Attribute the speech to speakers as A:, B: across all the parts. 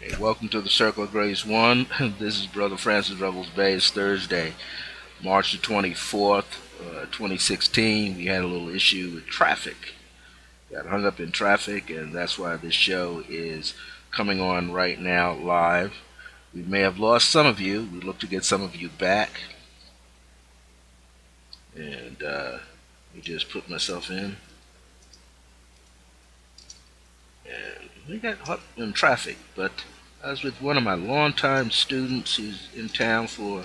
A: Hey, welcome to the Circle of Grace 1. This is Brother Francis Revels-Bey. It's Thursday, March the 24th, 2016. We had a little issue with traffic. Got hung up in traffic, and that's why this show is coming on right now live. We may have lost some of you. We look to get some of you back. And let me just put myself in. And we got hung in traffic, but I was with one of my longtime students. He's in town for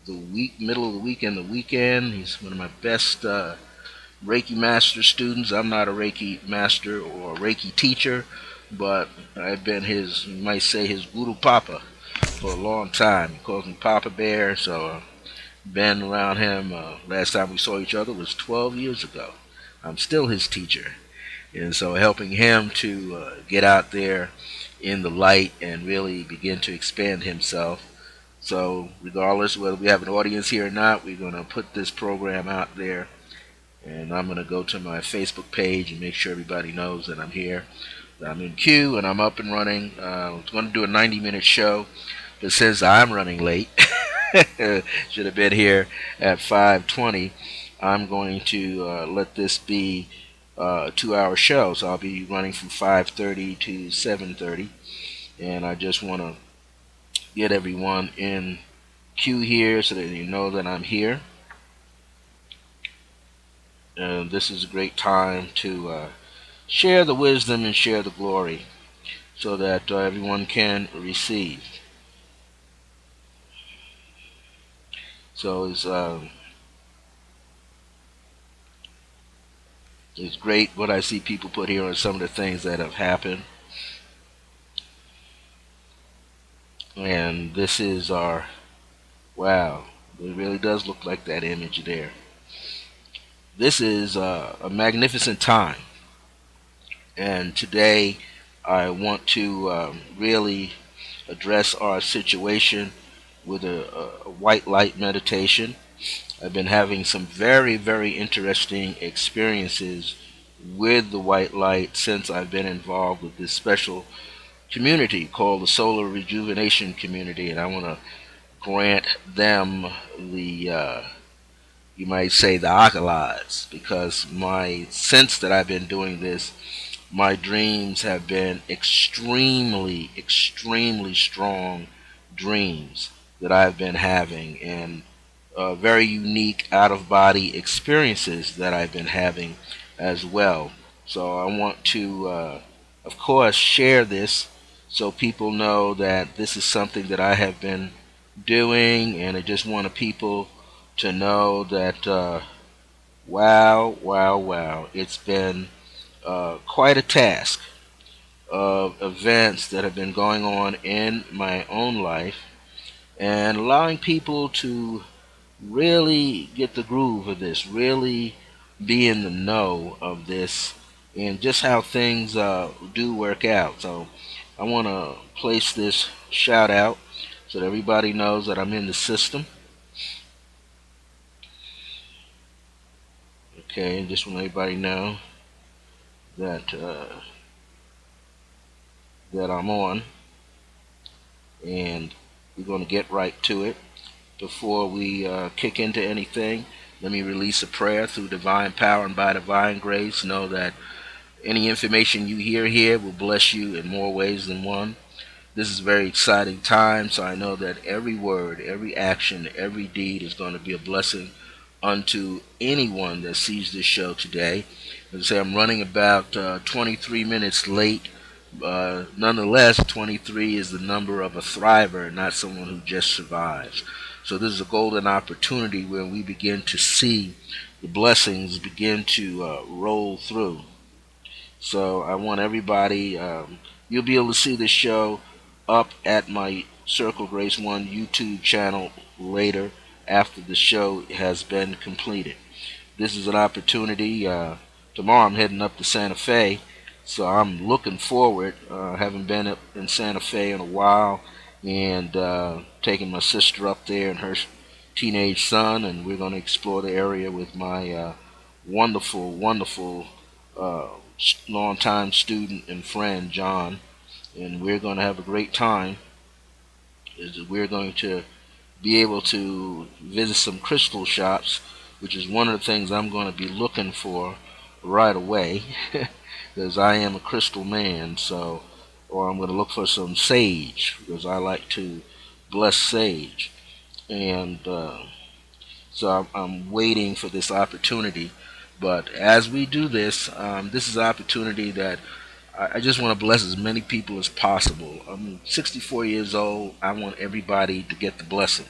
A: the week, middle of the week and the weekend. He's one of my best Reiki master students. I'm not a Reiki master or a Reiki teacher, but I've been his, you might say, his guru papa for a long time. He calls me Papa Bear, so been around him. Last time we saw each other was 12 years ago. I'm still his teacher, and so helping him to get out there in the light and really begin to expand himself. So, regardless of whether we have an audience here or not, we're going to put this program out there. And I'm going to go to my Facebook page and make sure everybody knows that I'm here, that I'm in queue, and I'm up and running. I was going to do a 90-minute show, but since I'm running late, should have been here at 5:20, I'm going to let this be a 2-hour show. So I'll be running from 5:30 to 7:30. And I just want to get everyone in queue here so that you know that I'm here. And this is a great time to share the wisdom and share the glory so that everyone can receive. So it's great what I see people put here on some of the things that have happened. And this is our, wow, it really does look like that image there. This is a magnificent time. And today I want to really address our situation with a white light meditation. I've been having some very, very interesting experiences with the white light since I've been involved with this special community called the Solar Rejuvenation Community, and I want to grant them the, you might say, the accolades, because since that I've been doing this, my dreams have been extremely, extremely strong dreams that I've been having, and very unique out of body experiences that I've been having as well. So I want to, of course, share this so people know that this is something that I have been doing, and I just want people to know that, wow, wow, wow, it's been quite a task of events that have been going on in my own life and allowing people to really get the groove of this, really be in the know of this, and just how things do work out. So I want to place this shout out so that everybody knows that I'm in the system. Okay, and just want everybody know that that I'm on, and we're going to get right to it. Before we kick into anything, let me release a prayer. Through divine power and by divine grace, know that any information you hear here will bless you in more ways than one. This is a very exciting time, so I know that every word, every action, every deed is going to be a blessing unto anyone that sees this show today. As I say, I'm running about 23 minutes late. Nonetheless, 23 is the number of a thriver, not someone who just survives. So this is a golden opportunity where we begin to see the blessings begin to roll through. So I want everybody, you'll be able to see this show up at my Circle Grace 1 YouTube channel later after the show has been completed. This is an opportunity. Tomorrow I'm heading up to Santa Fe, so I'm looking forward. Haven't been up in Santa Fe in a while, and taking my sister up there and her teenage son, and we're going to explore the area with my wonderful, wonderful uh, longtime student and friend John. and we're going to have a great time. Is that we're going to be able to visit some crystal shops, which is one of the things I'm going to be looking for right away, because I am a crystal man. So, or I'm going to look for some sage because I like to bless sage, and so I'm waiting for this opportunity. But as we do this, this is an opportunity that I just want to bless as many people as possible. I'm 64 years old. I want everybody to get the blessing.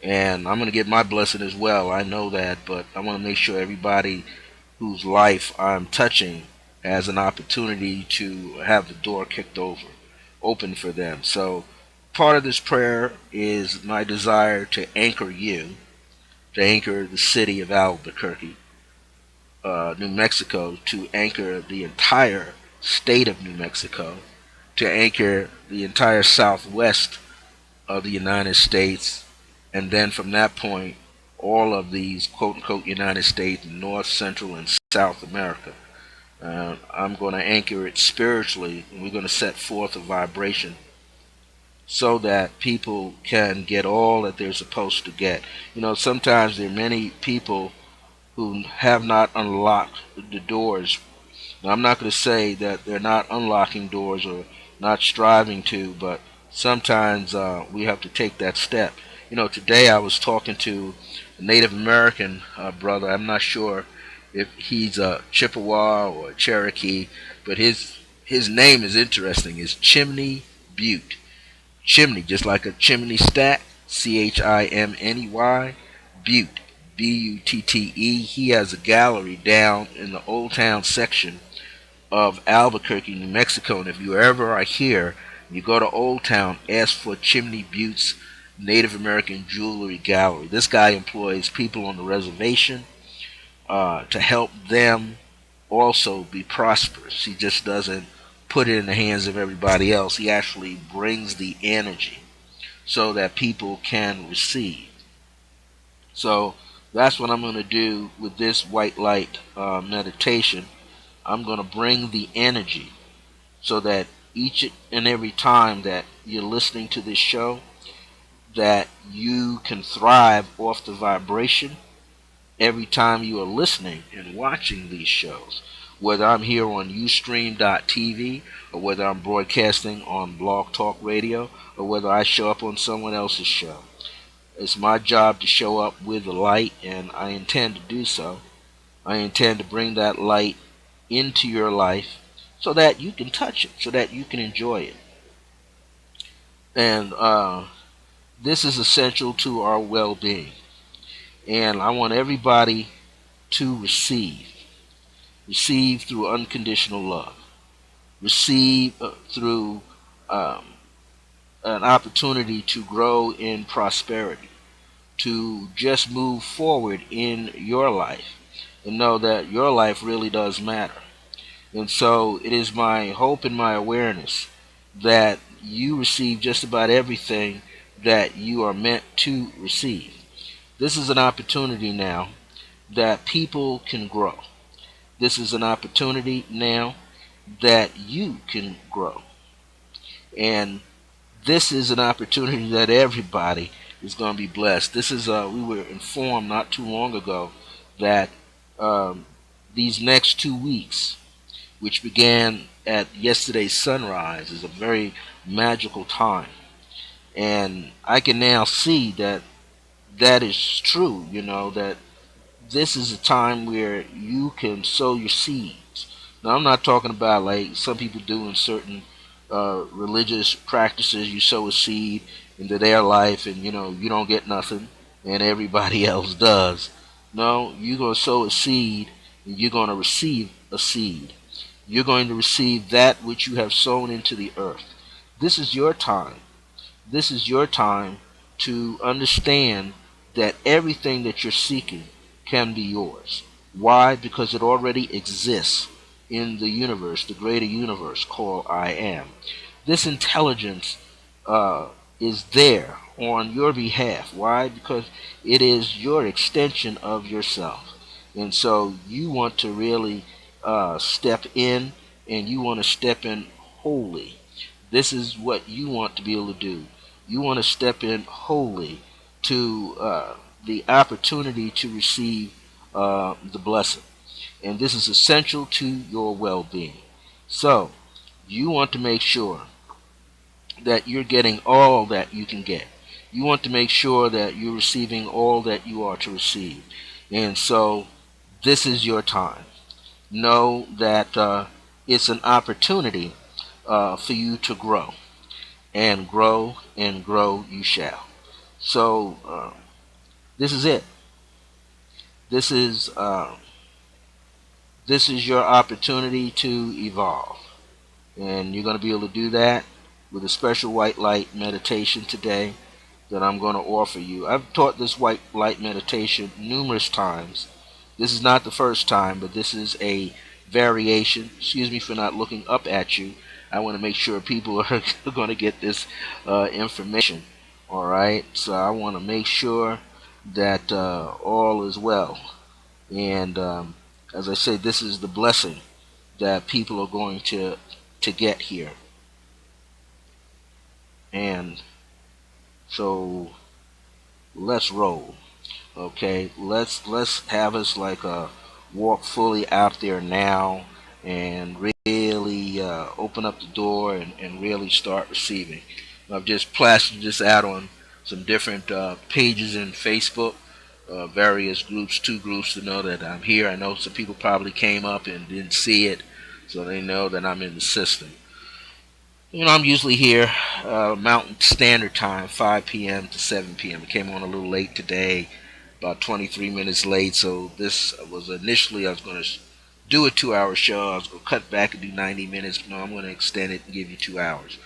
A: And I'm going to get my blessing as well. I know that, but I want to make sure everybody whose life I'm touching has an opportunity to have the door kicked open for them. So part of this prayer is my desire to anchor you, to anchor the city of Albuquerque, New Mexico, to anchor the entire state of New Mexico, to anchor the entire southwest of the United States, and then from that point, all of these quote unquote United States, North, Central, and South America. I'm going to anchor it spiritually, and we're going to set forth a vibration so that people can get all that they're supposed to get. You know, sometimes there are many people who have not unlocked the doors. Now, I'm not going to say that they're not unlocking doors or not striving to, but sometimes we have to take that step. You know, today I was talking to a Native American brother. I'm not sure if he's a Chippewa or a Cherokee, but his name is interesting. It's Chimney Butte. Chimney, just like a chimney stack. Chimney. Butte. Butte. He has a gallery down in the Old Town section of Albuquerque, New Mexico. And if you ever are here, you go to Old Town, ask for Chimney Butte's Native American Jewelry Gallery. This guy employs people on the reservation to help them also be prosperous. He just doesn't put it in the hands of everybody else. He actually brings the energy so that people can receive. So that's what I'm going to do with this white light meditation. I'm going to bring the energy so that each and every time that you're listening to this show, that you can thrive off the vibration every time you are listening and watching these shows. Whether I'm here on Ustream.tv, or whether I'm broadcasting on Blog Talk Radio, or whether I show up on someone else's show. It's my job to show up with the light, and I intend to do so. I intend to bring that light into your life so that you can touch it, so that you can enjoy it. And this is essential to our well-being. And I want everybody to receive. Receive through unconditional love. Receive through um, an opportunity to grow in prosperity, to just move forward in your life and know that your life really does matter. And so it is my hope and my awareness that you receive just about everything that you are meant to receive. This is an opportunity now that people can grow. This is an opportunity now that you can grow. And this is an opportunity that everybody is going to be blessed. This is we were informed not too long ago that um, these next 2 weeks, which began at yesterday's sunrise, is a very magical time, and I can now see that that is true. You know that this is a time where you can sow your seeds. Now, I'm not talking about like some people do in certain religious practices. You sow a seed into their life, and you know you don't get nothing, and everybody else does. No, you're gonna sow a seed, and you're gonna receive a seed. You're going to receive that which you have sown into the earth. This is your time. This is your time to understand that everything that you're seeking can be yours. Why? Because it already exists in the universe, the greater universe called I am. This intelligence is there on your behalf. Why? Because it is your extension of yourself. And so you want to really step in, and you want to step in wholly. This is what you want to be able to do. You want to step in wholly to the opportunity to receive the blessing. And this is essential to your well being. So, you want to make sure that you're getting all that you can get. You want to make sure that you're receiving all that you are to receive. And so, this is your time. Know that it's an opportunity for you to grow. And grow you shall. So, this is it. This is, uh, this is your opportunity to evolve. And you're going to be able to do that with a special white light meditation today that I'm going to offer you. I've taught this white light meditation numerous times. This is not the first time, but this is a variation. Excuse me for not looking up at you. I want to make sure people are going to get this information. All right, so I want to make sure that all is well. And as I say, this is the blessing that people are going to get here. And so let's roll. Okay, let's have us like walk fully out there now and really open up the door and really start receiving. I've just plastered this out on some different pages in Facebook, various groups, two groups to know that I'm here. I know some people probably came up and didn't see it, so they know that I'm in the system. I'm usually here Mountain Standard Time, 5 p.m. to 7 p.m. I came on a little late today, about 23 minutes late. So this was initially I was going to do a 2-hour show. I was going to cut back and do 90 minutes. But no, I'm going to extend it and give you 2 hours.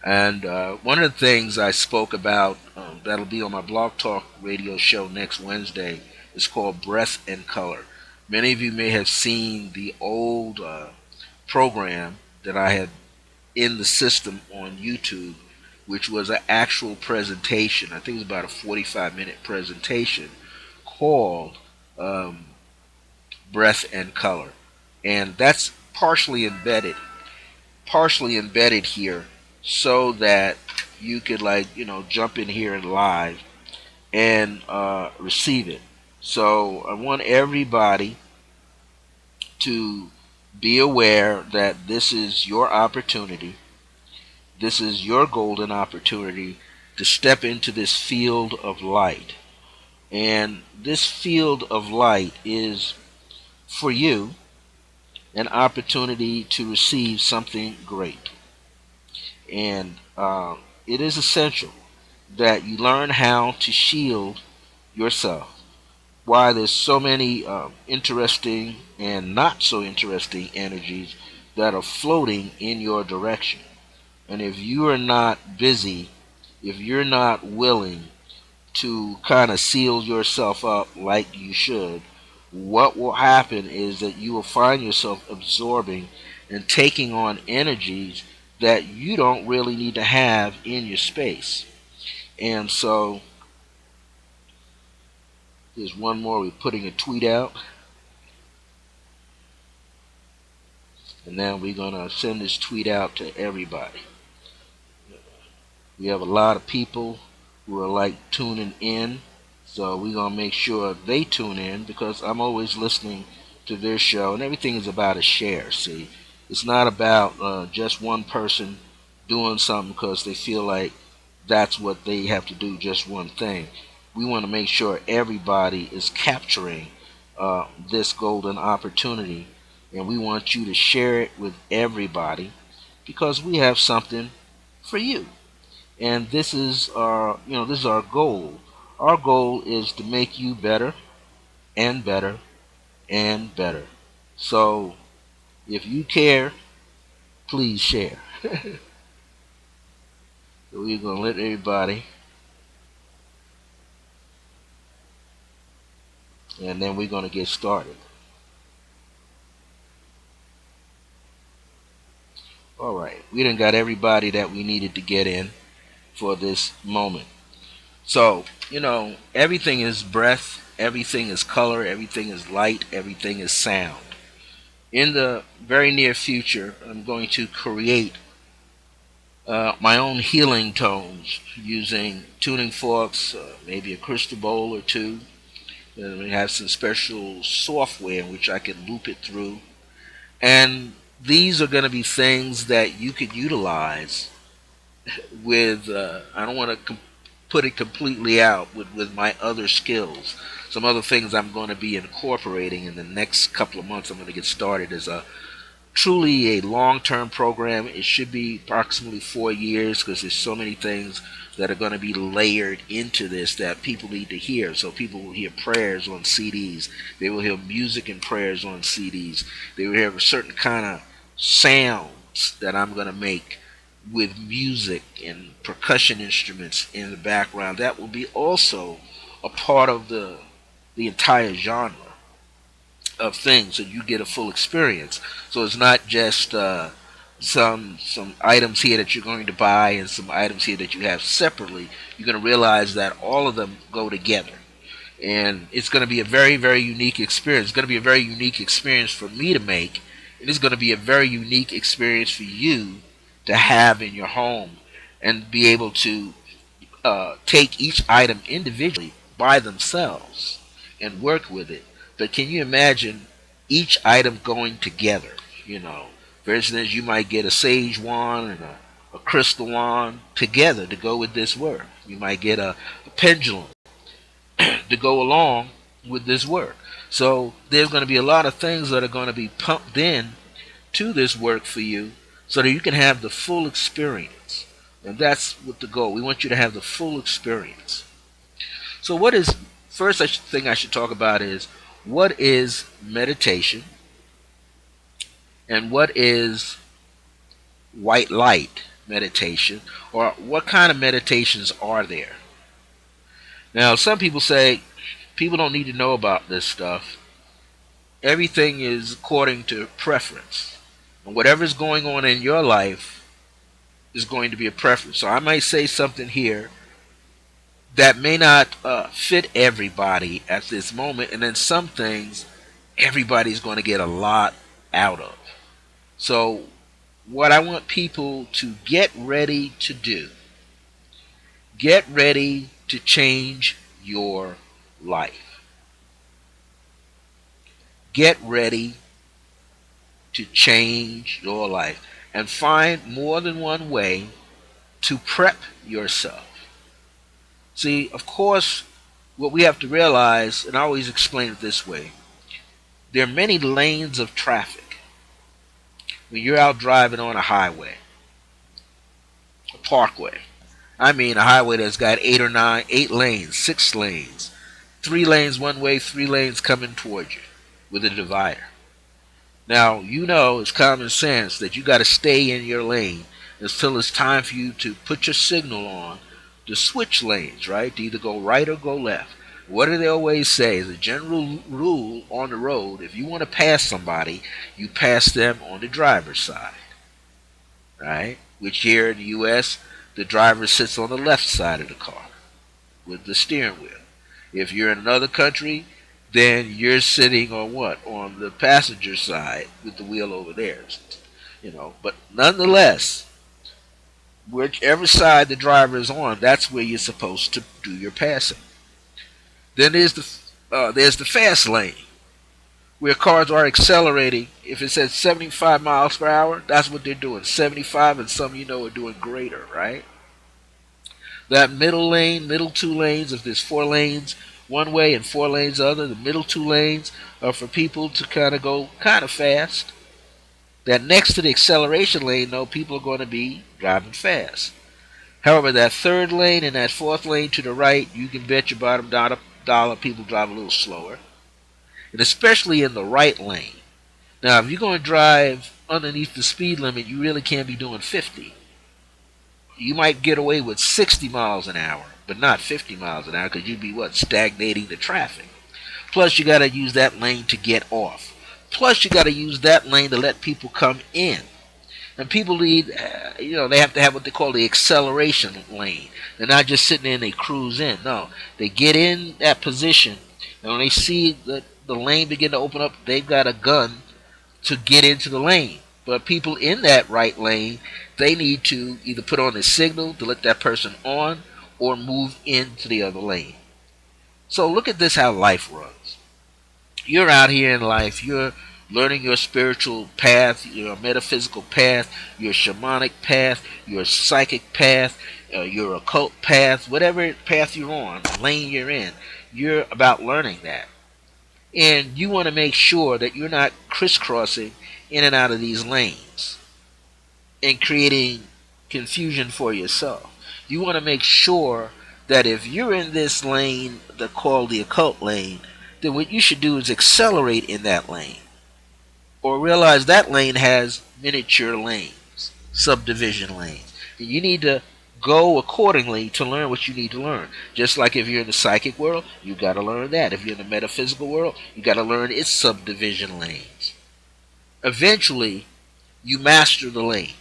A: And one of the things I spoke about that'll be on my Blog Talk radio show next Wednesday is called Breath and Color. Many of you may have seen the old program that I had in the system on YouTube, which was an actual presentation. I think it was about a 45-minute presentation called Breath and Color. And that's partially embedded here so that you could jump in here and live and receive it. So I want everybody to be aware that this is your opportunity. This is your golden opportunity to step into this field of light. And this field of light is for you an opportunity to receive something great. And it is essential that you learn how to shield yourself. Why there's so many interesting and not so interesting energies that are floating in your direction. And if you are not busy, if you're not willing to kind of seal yourself up like you should, what will happen is that you will find yourself absorbing and taking on energies that you don't really need to have in your space. And so there's one more. We're putting a tweet out, and now we're going to send this tweet out to everybody. We have a lot of people who are tuning in, so we're going to make sure they tune in because I'm always listening to their show, and everything is about a share. See, it's not about just one person doing something because they feel like that's what they have to do, just one thing. We want to make sure everybody is capturing this golden opportunity, and we want you to share it with everybody because we have something for you. And this is our goal. Our goal is to make you better and better and better. So if you care, please share. So we're gonna let everybody, and then we're gonna get started. All right, we done got everybody that we needed to get in for this moment. So everything is breath, everything is color, everything is light, everything is sound. In the very near future, I'm going to create my own healing tones using tuning forks, maybe a crystal bowl or two. And we have some special software in which I can loop it through. And these are going to be things that you could utilize with, I don't want to put it completely out with my other skills. Some other things I'm going to be incorporating in the next couple of months. I'm going to get started as a truly a long-term program. It should be approximately 4 years because there's so many things that are going to be layered into this that people need to hear. So people will hear prayers on CDs. They will hear music and prayers on CDs. They will hear a certain kind of sounds that I'm going to make with music and percussion instruments in the background. That will be also a part of the entire genre of things, so you get a full experience. So it's not just some items here that you're going to buy and some items here that you have separately. You're going to realize that all of them go together, and it's going to be a very, very unique experience. It's going to be a very unique experience for me to make, and it's going to be a very unique experience for you to have in your home and be able to take each item individually by themselves and work with it. But can you imagine each item going together? You know, for instance, you might get a sage wand and a crystal wand together to go with this work. You might get a pendulum to go along with this work. So there's going to be a lot of things that are going to be pumped in to this work for you so that you can have the full experience. And that's what the goal. We want you to have the full experience. So what is first thing I should talk about is what is meditation and what is white light meditation, or what kind of meditations are there? Now some people say people don't need to know about this stuff. Everything is according to preference. And whatever's going on in your life is going to be a preference. So I might say something here that may not fit everybody at this moment, and then some things everybody's going to get a lot out of. So, what I want people to get ready to do, get ready to change your life. Get ready to change your life and find more than one way to prep yourself. See, of course, what we have to realize, and I always explain it this way, there are many lanes of traffic. When you're out driving on a highway, a parkway, I mean a highway that's got 8 lanes, 6 lanes, 3 lanes one way, 3 lanes coming toward you with a divider. Now, you know it's common sense that you got to stay in your lane until it's time for you to put your signal on to switch lanes, right? To either go right or go left. What do they always say? As a general rule on the road, if you want to pass somebody, you pass them on the driver's side, right? Which here in the U.S., the driver sits on the left side of the car with the steering wheel. If you're in another country, then you're sitting on what? On the passenger side with the wheel over there. You know, but nonetheless, whichever side the driver is on, that's where you're supposed to do your passing. Then there's the fast lane where cars are accelerating. If it says 75 miles per hour, that's what they're doing. 75, and some are doing greater, right? That middle lane, middle 2 lanes, if there's 4 lanes one way and 4 lanes the other, the middle 2 lanes are for people to kind of go kind of fast. That next to the acceleration lane, though, people are going to be driving fast. However, that 3rd lane and that 4th lane to the right, you can bet your bottom dollar people drive a little slower. And especially in the right lane. Now, if you're going to drive underneath the speed limit, you really can't be doing 50. You might get away with 60 miles an hour, but not 50 miles an hour, because you'd be, stagnating the traffic. Plus, you got to use that lane to get off. Plus, you got to use that lane to let people come in. And people need, they have to have what they call the acceleration lane. They're not just sitting there and they cruise in. No, they get in that position, and when they see the lane begin to open up, they've got a gun to get into the lane. But people in that right lane, they need to either put on a signal to let that person on or move into the other lane. So look at this how life runs. You're out here in life, you're learning your spiritual path, your metaphysical path, your shamanic path, your psychic path, your occult path, whatever path you're on, lane you're in, you're about learning that. And you want to make sure that you're not crisscrossing in and out of these lanes and creating confusion for yourself. You want to make sure that if you're in this lane that called the occult lane, then what you should do is accelerate in that lane. Or realize that lane has miniature lanes, subdivision lanes. And you need to go accordingly to learn what you need to learn. Just like if you're in the psychic world, you got to learn that. If you're in the metaphysical world, you got to learn its subdivision lanes. Eventually, you master the lane.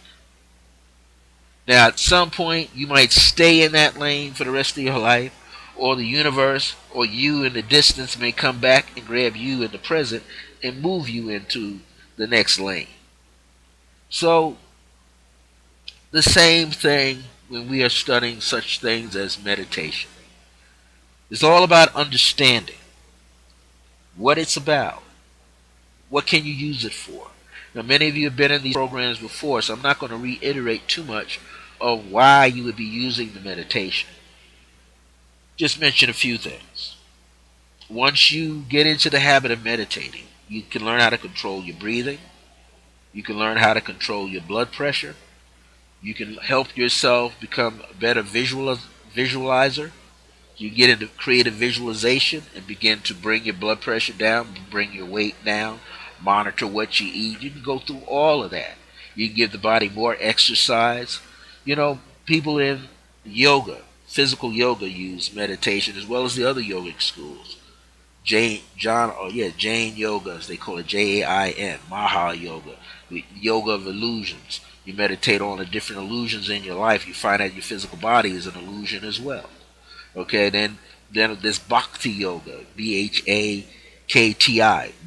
A: Now, at some point, you might stay in that lane for the rest of your life, or the universe, or you in the distance may come back and grab you in the present and move you into the next lane. So, the same thing when we are studying such things as meditation. It's all about understanding what it's about. What can you use it for? Now, many of you have been in these programs before, so I'm not going to reiterate too much of why you would be using the meditation. Just mention a few things. Once you get into the habit of meditating, you can learn how to control your breathing. You can learn how to control your blood pressure. You can help yourself become a better visualizer. You get into creative visualization and begin to bring your blood pressure down, bring your weight down, monitor what you eat. You can go through all of that. You can give the body more exercise. You know, people in yoga, physical yoga, use meditation as well as the other yogic schools. Jain yoga, as they call it, Jain, Maha yoga, the yoga of illusions. You meditate on the different illusions in your life. You find out your physical body is an illusion as well. Okay, then there's Bhakti Yoga, Bhakti,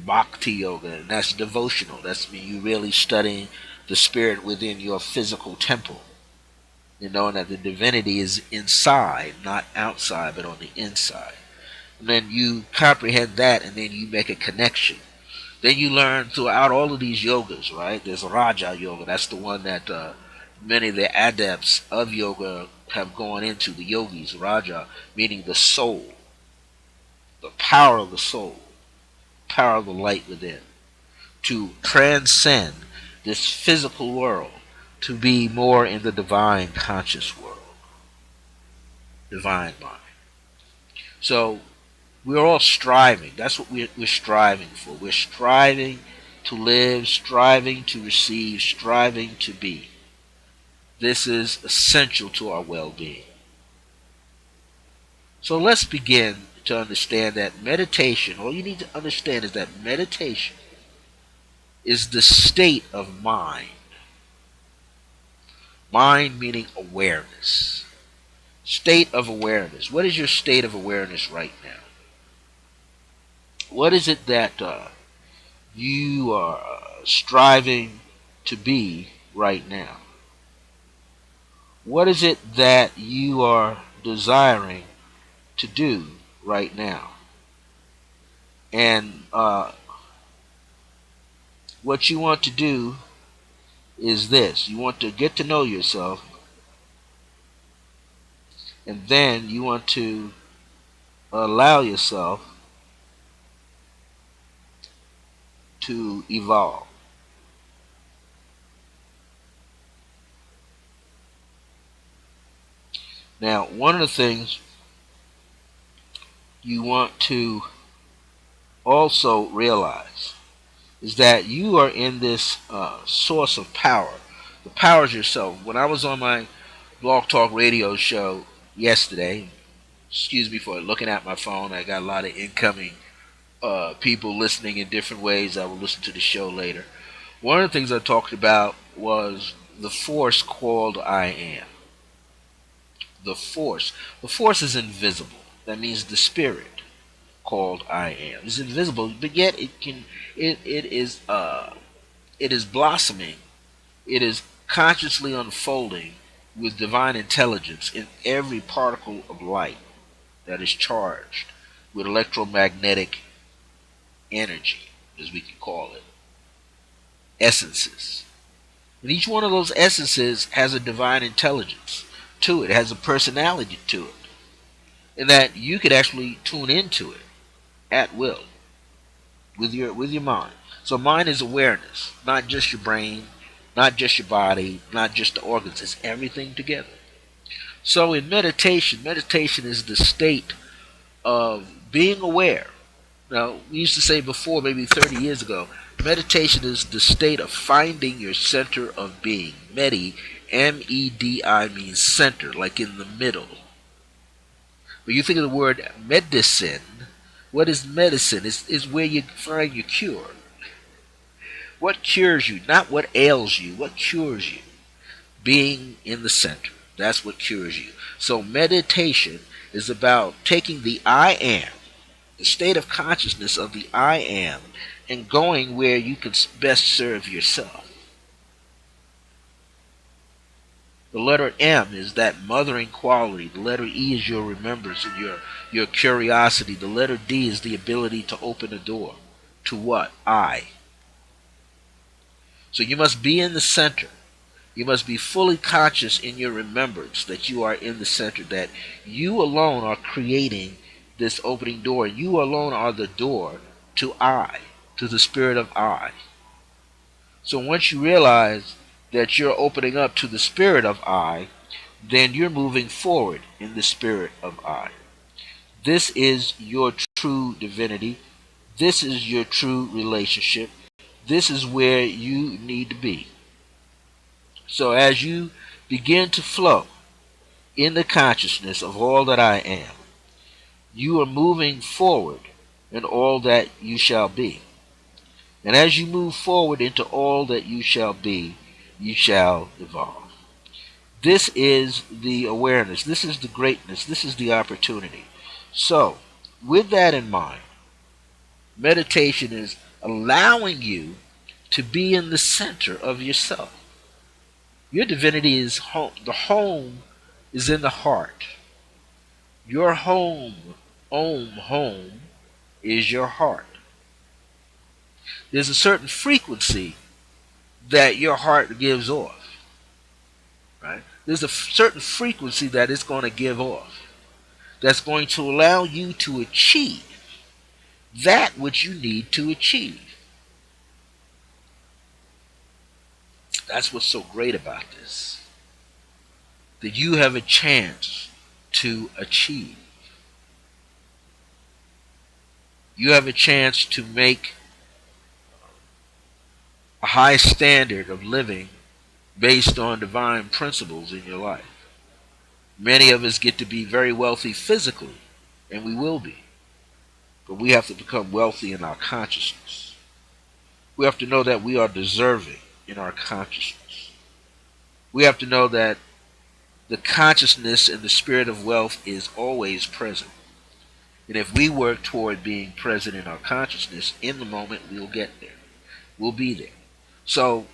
A: Bhakti Yoga, and that's devotional. That's when you really studying the spirit within your physical temple. You know that the divinity is inside, not outside, but on the inside. And then you comprehend that, and then you make a connection. Then you learn throughout all of these yogas, right? There's Raja Yoga. That's the one that many of the adepts of yoga have gone into, the yogis. Raja meaning the soul, the power of the soul, power of the light within, to transcend this physical world, to be more in the divine conscious world, divine mind. So we're all striving. That's what we're striving for. We're striving to live, striving to receive, striving to be. This is essential to our well-being. So let's begin to understand that meditation, all you need to understand is that meditation is the state of mind. Mind meaning awareness. State of awareness. What is your state of awareness right now? What is it that you are striving to be right now? What is it that you are desiring to do right now? And what you want to do is this. You want to get to know yourself, and then you want to allow yourself to evolve. Now, one of the things you want to also realize is that you are in this source of power. The power is yourself. When I was on my Blog Talk Radio show yesterday, excuse me for looking at my phone, I got a lot of incoming people listening in different ways. I will listen to the show later. One of the things I talked about was the force called I am. The force. The force is invisible. That means the spirit called I am. It's invisible, but yet it is blossoming It is consciously unfolding with divine intelligence in every particle of light that is charged with electromagnetic energy, as we can call it, essences. And each one of those essences has a divine intelligence to it, has a personality to it, and that you could actually tune into it at will with your mind. So mind is awareness, not just your brain, not just your body, not just the organs. It's everything together. So in meditation, meditation is the state of being aware. Now, we used to say before, maybe 30 years ago, meditation is the state of finding your center of being. M-E-D-I means center, like in the middle. When you think of the word medicine, what is medicine? It's where you find your cure. What cures you? Not what ails you. What cures you? Being in the center. That's what cures you. So meditation is about taking the I am, the state of consciousness of the I am, and going where you can best serve yourself. The letter M is that mothering quality. The letter E is your remembrance and your curiosity. The letter D is the ability to open a door. To what? I. So you must be in the center. You must be fully conscious in your remembrance that you are in the center, that you alone are creating this opening door. You alone are the door to I, to the spirit of I. So once you realize that you're opening up to the spirit of I, then you're moving forward in the spirit of I. This is your true divinity. This is your true relationship. This is where you need to be. So as you begin to flow in the consciousness of all that I am, you are moving forward in all that you shall be. And as you move forward into all that you shall be, you shall evolve. This is the awareness. This is the greatness. This is the opportunity. So, with that in mind, meditation is allowing you to be in the center of yourself. Your divinity is home. The home is in the heart. Your home, is your heart. There's a certain frequency that your heart gives off, right? There's a certain frequency that it's going to give off that's going to allow you to achieve that which you need to achieve. That's what's so great about this. That you have a chance to achieve. You have a chance to make a high standard of living based on divine principles in your life. Many of us get to be very wealthy physically, and we will be. But we have to become wealthy in our consciousness. We have to know that we are deserving in our consciousness. We have to know that the consciousness and the spirit of wealth is always present. And if we work toward being present in our consciousness, in the moment we'll get there. We'll be there. So,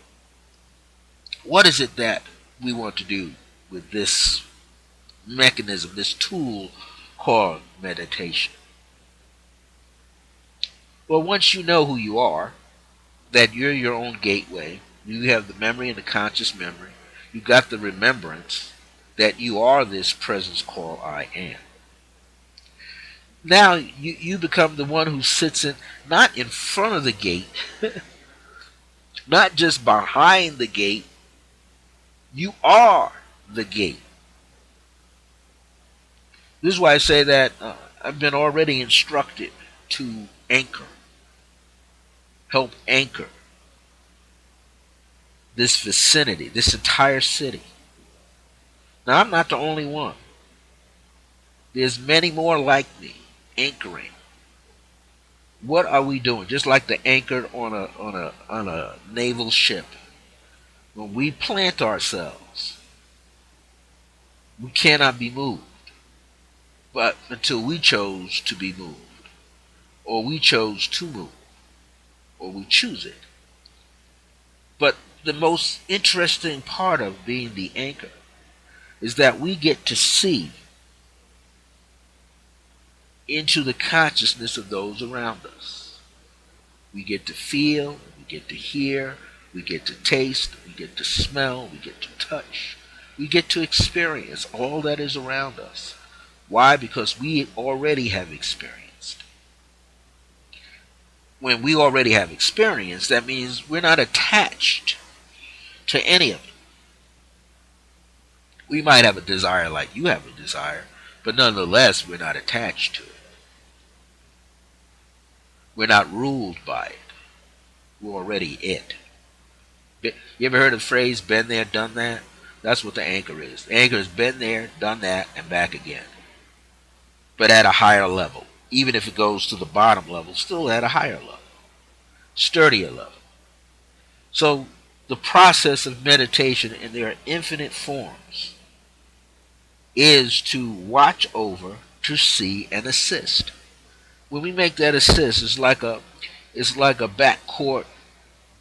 A: what is it that we want to do with this mechanism, this tool called meditation? Well, once you know who you are, that you're your own gateway, you have the memory and the conscious memory, you got the remembrance that you are this presence called I am. Now you become the one who sits in, not in front of the gate, not just behind the gate, you are the gate. This is why I say that I've been already instructed to anchor, help anchor this vicinity, this entire city. Now, I'm not the only one. There's many more like me anchoring. What are we doing? Just like the anchor on a naval ship. When we plant ourselves, we cannot be moved. But until we chose to be moved, or we chose to move, or we choose it. But the most interesting part of being the anchor is that we get to see into the consciousness of those around us. We get to feel, we get to hear, we get to taste, we get to smell, we get to touch. We get to experience all that is around us. Why? Because we already have experienced. When we already have experience, that means we're not attached to any of it. We might have a desire like you have a desire, but nonetheless, we're not attached to it. We're not ruled by it. We're already it. You ever heard of the phrase, been there, done that? That's what the anchor is. The anchor has been there, done that, and back again. But at a higher level. Even if it goes to the bottom level, still at a higher level. Sturdier level. So the process of meditation in their infinite forms is to watch over, to see, and assist. When we make that assist, it's like a backcourt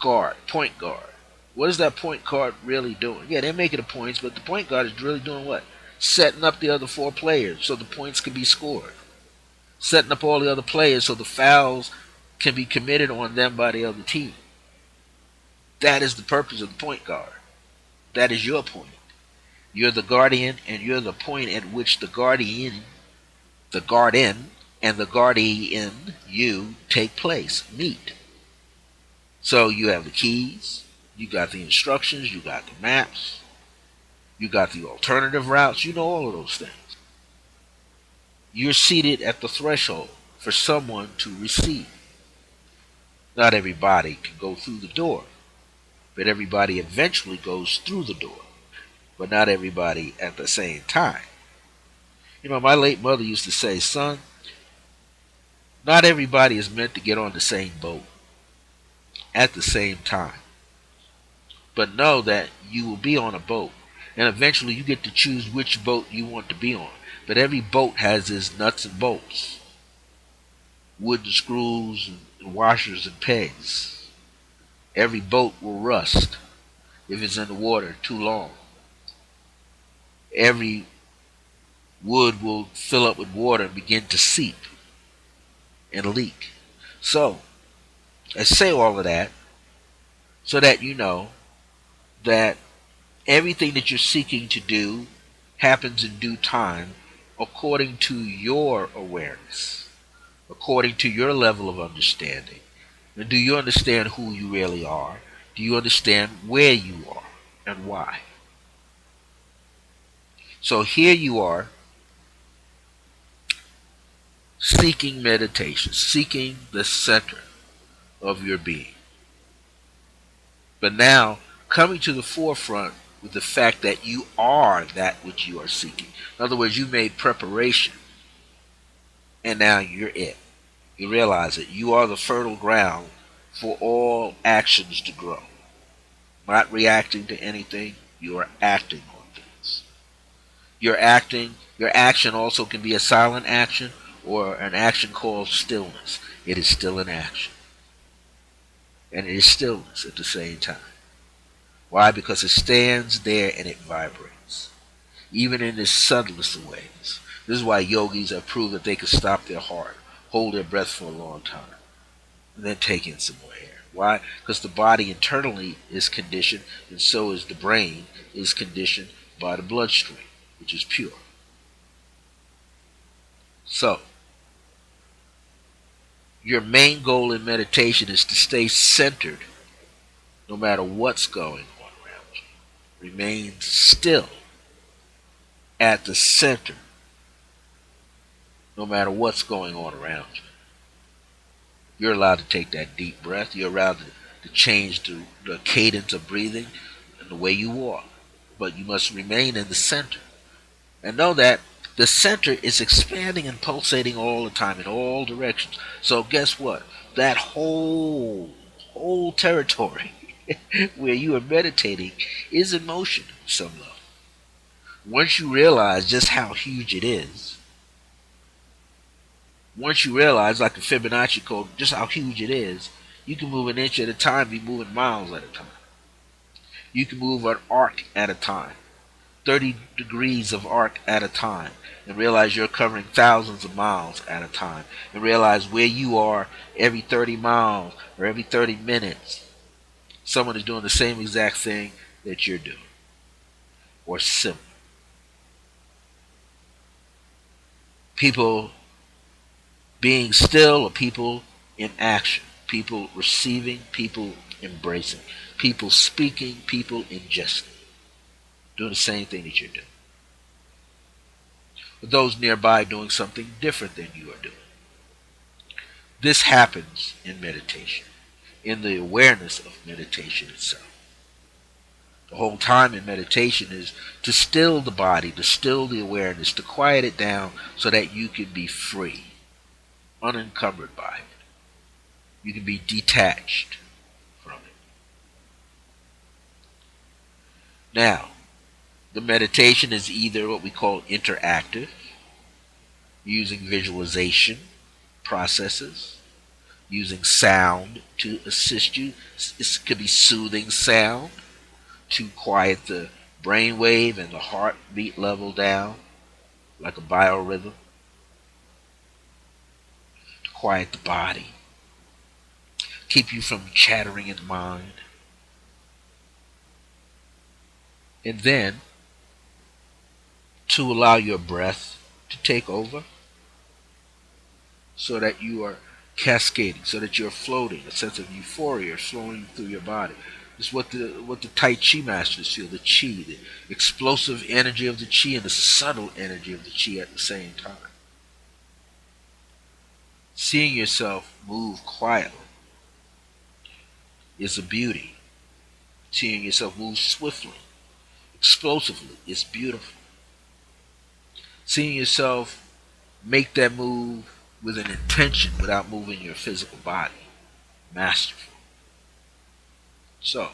A: guard, point guard. What is that point guard really doing? Yeah, they're making the points, but the point guard is really doing what? Setting up the other four players so the points can be scored. Setting up all the other players so the fouls can be committed on them by the other team. That is the purpose of the point guard. That is your point. You're the guardian, and you're the point at which the guardian, and the guardian, you, take place, meet. So you have the keys, you got the instructions, you got the maps, you got the alternative routes, you know all of those things. You're seated at the threshold for someone to receive. Not everybody can go through the door, but everybody eventually goes through the door, but not everybody at the same time. You know, my late mother used to say, son, not everybody is meant to get on the same boat at the same time. But know that you will be on a boat, and eventually you get to choose which boat you want to be on. But every boat has its nuts and bolts, wooden screws and washers and pegs. Every boat will rust if it's in the water too long. Every wood will fill up with water and begin to seep and leak. So, I say all of that so that you know that everything that you're seeking to do happens in due time according to your awareness, according to your level of understanding. And do you understand who you really are? Do you understand where you are and why? So here you are seeking meditation, seeking the center of your being. But now coming to the forefront with the fact that you are that which you are seeking. In other words, you made preparation and now you're it. You realize that you are the fertile ground for all actions to grow. Not reacting to anything, you are acting on things. Your action also can be a silent action or an action called stillness. It is still an action. And it is stillness at the same time. Why? Because it stands there and it vibrates. Even in its subtlest of ways. This is why yogis have proved that they can stop their heart, hold their breath for a long time, and then take in some more air. Why? Because the body internally is conditioned, and so is the brain is conditioned by the bloodstream, which is pure. So, your main goal in meditation is to stay centered no matter what's going on around you. Remain still at the center no matter what's going on around you. You're allowed to take that deep breath. You're allowed to change the cadence of breathing and the way you walk. But you must remain in the center. And know that the center is expanding and pulsating all the time in all directions. So guess what? That whole territory where you are meditating is in motion at some level. Once you realize just how huge it is, once you realize, like the Fibonacci code, just how huge it is, you can move an inch at a time, be moving miles at a time. You can move an arc at a time, 30 degrees of arc at a time, and realize you're covering thousands of miles at a time, and realize where you are every 30 miles or every 30 minutes. Someone is doing the same exact thing that you're doing, or similar. People being still, or people in action, people receiving, people embracing, people speaking, people ingesting, doing the same thing that you're doing. But those nearby doing something different than you are doing. This happens in meditation, in the awareness of meditation itself. The whole time in meditation is to still the body, to still the awareness, to quiet it down so that you can be free, unencumbered by it. You can be detached from it. Now, the meditation is either what we call interactive, using visualization processes, using sound to assist you. It could be soothing sound to quiet the brain wave and the heartbeat level down, like a biorhythm, to quiet the body, keep you from chattering in mind. And then to allow your breath to take over so that you are cascading, so that you're floating, a sense of euphoria flowing through your body. It's what the Tai Chi masters feel, the Chi, the explosive energy of the Chi and the subtle energy of the Chi at the same time. Seeing yourself move quietly is a beauty. Seeing yourself move swiftly, explosively, is beautiful. Seeing yourself make that move with an intention without moving your physical body, masterful. So,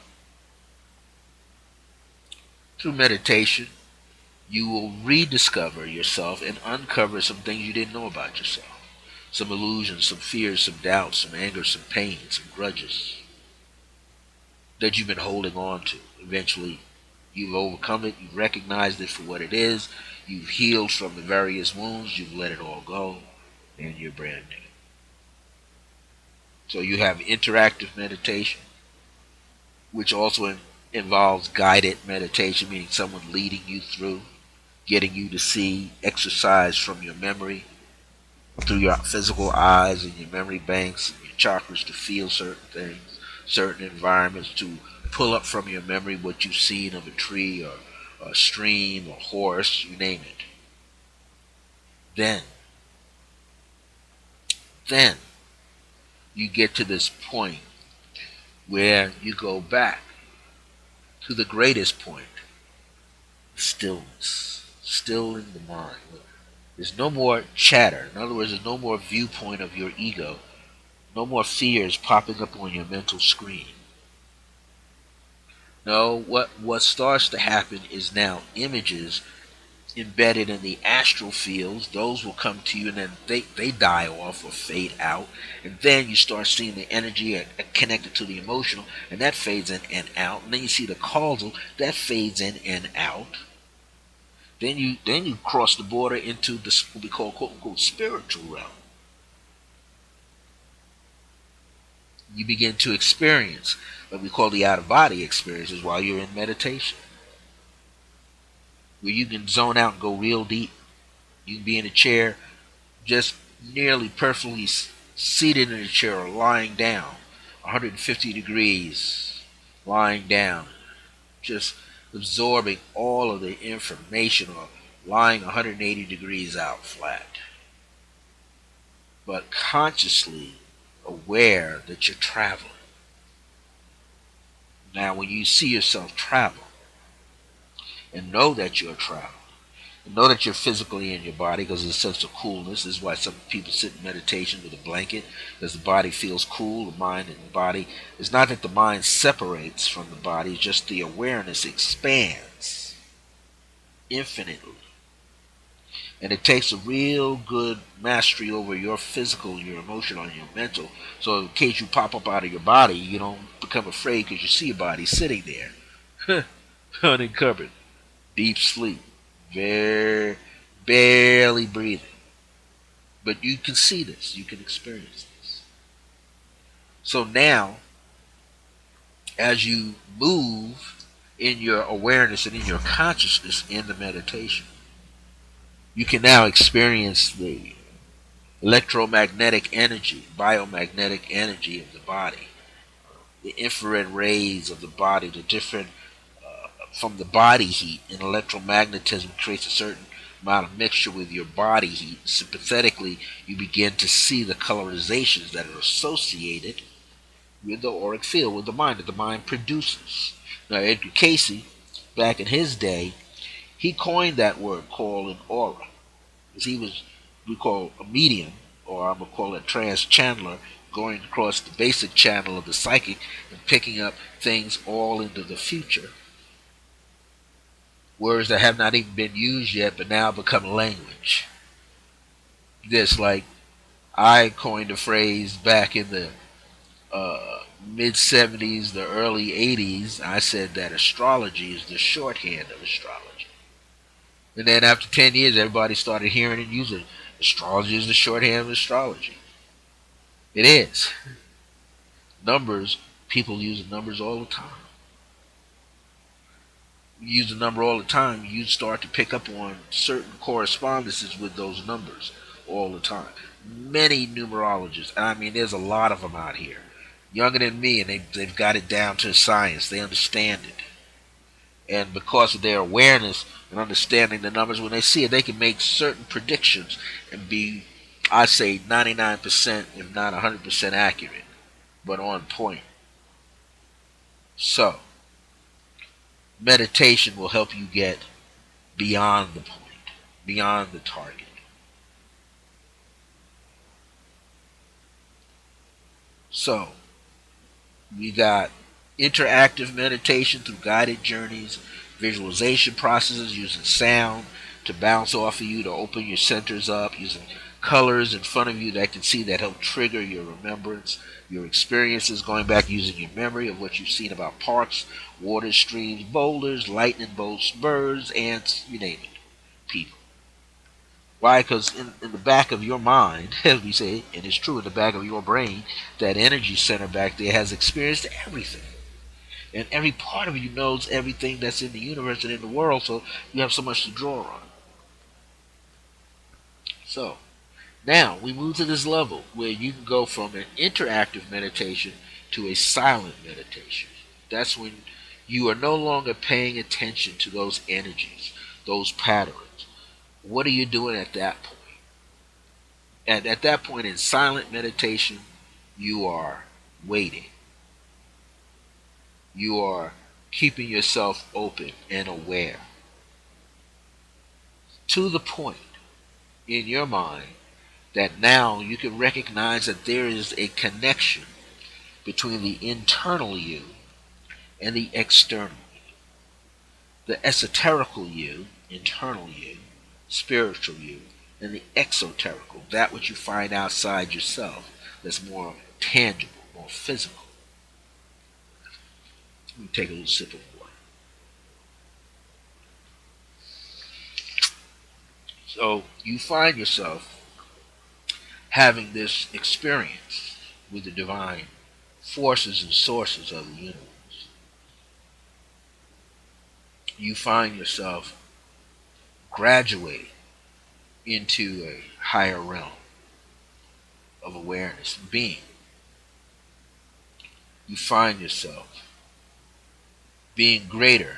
A: through meditation, you will rediscover yourself and uncover some things you didn't know about yourself. Some illusions, some fears, some doubts, some anger, some pain, some grudges that you've been holding on to. Eventually, you've overcome it, you've recognized it for what it is, you've healed from the various wounds, you've let it all go, and you're brand new. So you have interactive meditation, which also involves guided meditation, meaning someone leading you through, getting you to see, exercise from your memory, through your physical eyes and your memory banks and your chakras to feel certain things, certain environments, to pull up from your memory what you've seen of a tree or a stream or horse, you name it. Then, then you get to this point where you go back to the greatest point, stillness, stilling the mind. There's no more chatter. In other words, there's no more viewpoint of your ego. No more fears popping up on your mental screen. No, what starts to happen is now images embedded in the astral fields. Those will come to you and then they die off or fade out. And then you start seeing the energy connected to the emotional, and that fades in and out. And then you see the causal, that fades in and out. Then you cross the border into the what we call quote unquote spiritual realm. You begin to experience what we call the out of body experiences while you're in meditation, where you can zone out and go real deep. You can be in a chair, just nearly perfectly seated in a chair or lying down, 150 degrees, lying down, just absorbing all of the information, or lying 180 degrees out flat, but consciously aware that you're traveling. Now, when you see yourself travel and know that you're traveling, and know that you're physically in your body, because there's a sense of coolness. This is why some people sit in meditation with a blanket, because the body feels cool, the mind and the body. It's not that the mind separates from the body, it's just the awareness expands infinitely. And it takes a real good mastery over your physical, your emotional, and your mental. So in case you pop up out of your body, you don't become afraid because you see your body sitting there. unencumbered, deep sleep, very barely breathing. But you can see this, you can experience this. So now, as you move in your awareness and in your consciousness in the meditation, you can now experience the electromagnetic energy, biomagnetic energy of the body, the infrared rays of the body, the different from the body heat, and electromagnetism creates a certain amount of mixture with your body heat. Sympathetically, you begin to see the colorizations that are associated with the auric field, with the mind, that the mind produces. Now, Edgar Casey, back in his day, he coined that word called an aura, because he was, we call a medium, or I'm going to call it trans-channeler, going across the basic channel of the psychic and picking up things all into the future. Words that have not even been used yet, but now become language. This, like, I coined a phrase back in the mid 70s, the early 80s. I said that astrology is the shorthand of astrology. And then after 10 years, everybody started hearing and using it. Astrology is the shorthand of astrology. It is. Numbers, people use numbers all the time. You use a number all the time, you start to pick up on certain correspondences with those numbers all the time. Many numerologists, I mean, there's a lot of them out here, younger than me, and they've got it down to science. They understand it. And because of their awareness and understanding the numbers, when they see it, they can make certain predictions and be, I say, 99%, if not 100% accurate, but on point. So, meditation will help you get beyond the point, beyond the target. So, we got interactive meditation through guided journeys, visualization processes using sound to bounce off of you to open your centers up, using colors in front of you that can see that help trigger your remembrance, your experiences, going back using your memory of what you've seen about parks, water streams, boulders, lightning bolts, birds, ants, you name it, people. Why? Because in the back of your mind, as we say, and it's true in the back of your brain, that energy center back there has experienced everything. And every part of you knows everything that's in the universe and in the world, so you have so much to draw on. So, now we move to this level where you can go from an interactive meditation to a silent meditation. That's when you are no longer paying attention to those energies, those patterns. What are you doing at that point? And at that point in silent meditation, you are waiting. You are keeping yourself open and aware to the point in your mind that now you can recognize that there is a connection between the internal you and the external you. The esoterical you, internal you, spiritual you, and the exoterical, that which you find outside yourself that's more tangible, more physical. Let me take a little sip of water. So you find yourself having this experience with the divine forces and sources of the universe. You find yourself graduating into a higher realm of awareness and being. You find yourself being greater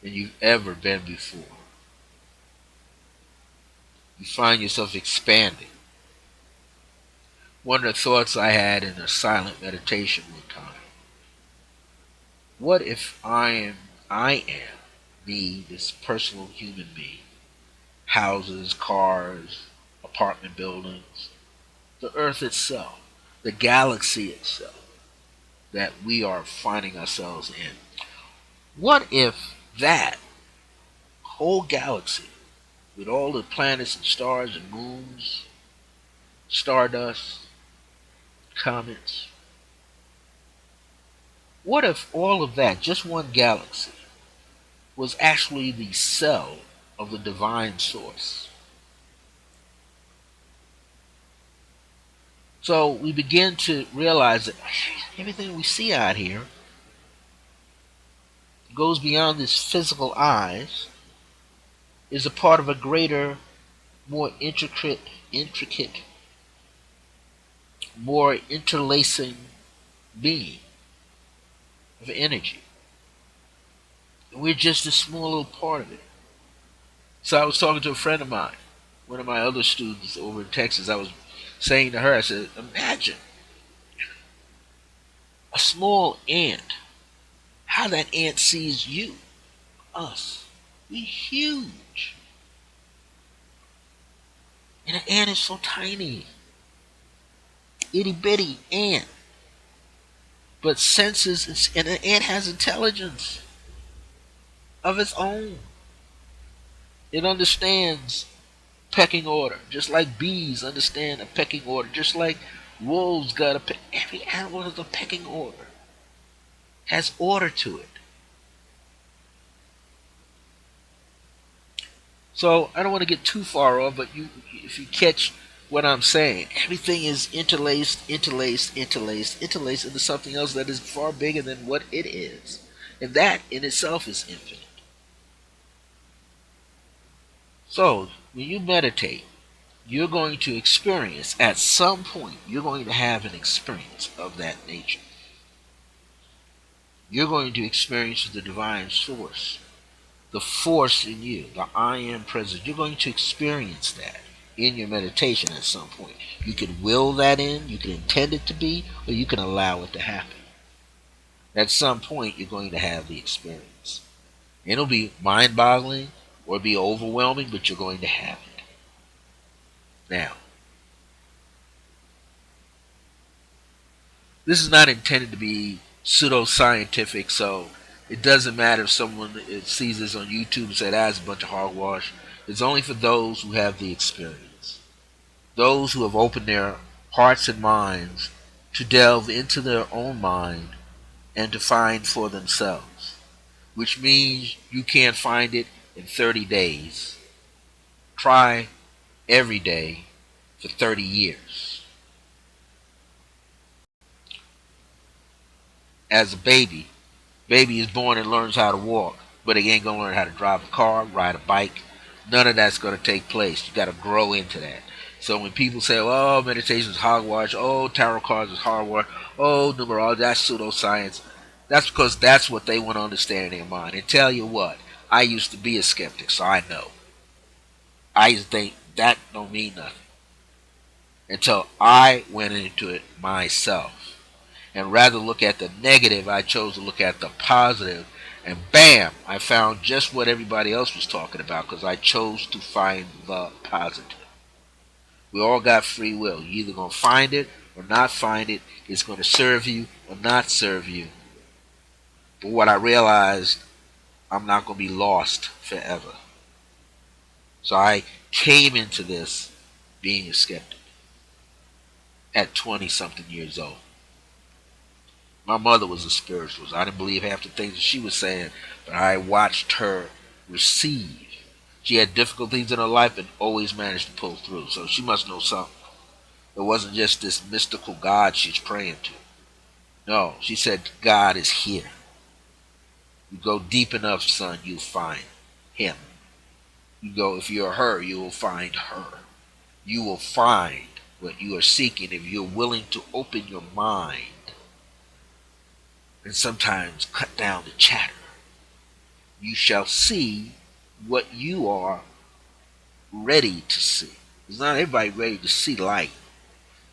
A: than you've ever been before. You find yourself expanding. One of the thoughts I had in a silent meditation one time: what if I am me, this personal human being, houses, cars, apartment buildings, the earth itself, the galaxy itself that we are finding ourselves in. What if that whole galaxy, with all the planets and stars and moons, stardust, comets, What if all of that, just one galaxy, was actually the cell of the divine source? So we begin to realize that everything we see out here goes beyond this physical eyes, is a part of a greater, more intricate, more interlacing being of energy. And we're just a small little part of it. So I was talking to a friend of mine, one of my other students over in Texas. I was saying to her, I said, imagine a small ant, how that ant sees you, us. We huge. And an ant is so tiny, itty bitty ant, but senses, and an ant has intelligence of its own. It understands pecking order, just like bees understand a pecking order, just like wolves got every animal has a pecking order, has order to it. So I don't want to get too far off, but if you catch what I'm saying, everything is interlaced into something else that is far bigger than what it is, and that in itself is infinite. So when you meditate, you're going to experience, at some point, you're going to have an experience of that nature. You're going to experience the divine source, the force in you, the I am presence. You're going to experience that in your meditation at some point. You can will that in, you can intend it to be, or you can allow it to happen. At some point, you're going to have the experience. It'll be mind boggling or be overwhelming, but you're going to have it. Now, this is not intended to be pseudo-scientific, so it doesn't matter if someone sees this on YouTube and says that's a bunch of hogwash. It's only for those who have the experience, those who have opened their hearts and minds to delve into their own mind and to find for themselves, which means you can't find it in 30 days. Try every day for 30 years. As a baby is born and learns how to walk, but he ain't gonna learn how to drive a car, ride a bike. None of that's gonna take place. You gotta grow into that. So when people say, "Oh, meditation is hogwash," "Oh, tarot cards is hogwash," "Oh, numerology, that's pseudoscience," that's because that's what they want to understand in their mind. And tell you what, I used to be a skeptic, so I know. I used to think that don't mean nothing until I went into it myself. And rather look at the negative, I chose to look at the positive. And bam, I found just what everybody else was talking about because I chose to find the positive. We all got free will. You're either going to find it or not find it. It's going to serve you or not serve you. But what I realized, I'm not going to be lost forever. So I came into this being a skeptic at 20 something years old. My mother was a spiritualist. I didn't believe half the things that she was saying, but I watched her receive. She had difficulties in her life and always managed to pull through. So she must know something. It wasn't just this mystical God she's praying to. No, she said God is here. You go deep enough, son, you'll find him. You go, if you're her, you will find her. You will find what you are seeking if you're willing to open your mind and sometimes cut down the chatter. You shall see what you are ready to see. It's not everybody ready to see light,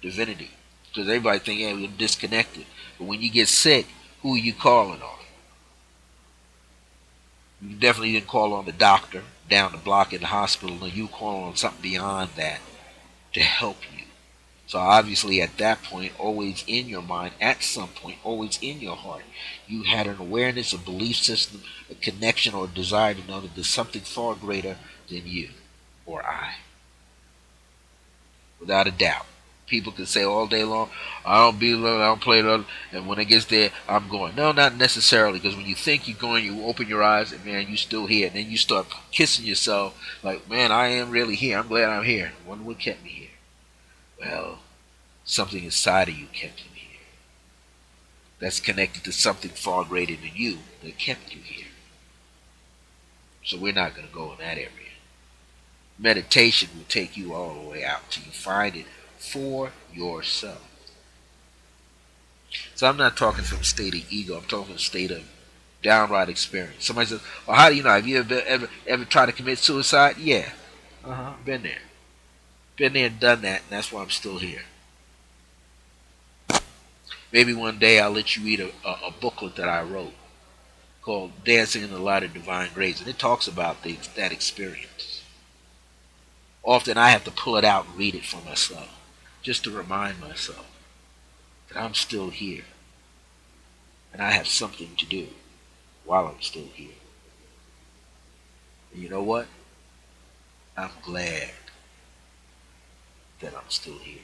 A: divinity. Because everybody think, yeah, we're disconnected. But when you get sick, who are you calling on? You definitely didn't call on the doctor down the block in the hospital. No, you call on something beyond that to help you. So obviously at that point, always in your mind, at some point, always in your heart, you had an awareness, a belief system, a connection or a desire to know that there's something far greater than you or I. Without a doubt. People can say all day long, I don't be alone, I don't play alone, and when it gets there, I'm going. No, not necessarily, because when you think you're going, you open your eyes, and man, you still here. And then you start kissing yourself, like, man, I am really here. I'm glad I'm here. I wonder what kept me here. Well, something inside of you kept me here. That's connected to something far greater than you that kept you here. So we're not going to go in that area. Meditation will take you all the way out till you find it for yourself. So I'm not talking from a state of ego. I'm talking from a state of downright experience. Somebody says, "Well, how do you know? Have you ever tried to commit suicide?" Yeah, been there, and done that, and that's why I'm still here. Maybe one day I'll let you read a booklet that I wrote called "Dancing in the Light of Divine Grace," and it talks about that experience. Often I have to pull it out and read it for myself, just to remind myself that I'm still here, and I have something to do while I'm still here. And you know what? I'm glad that I'm still here.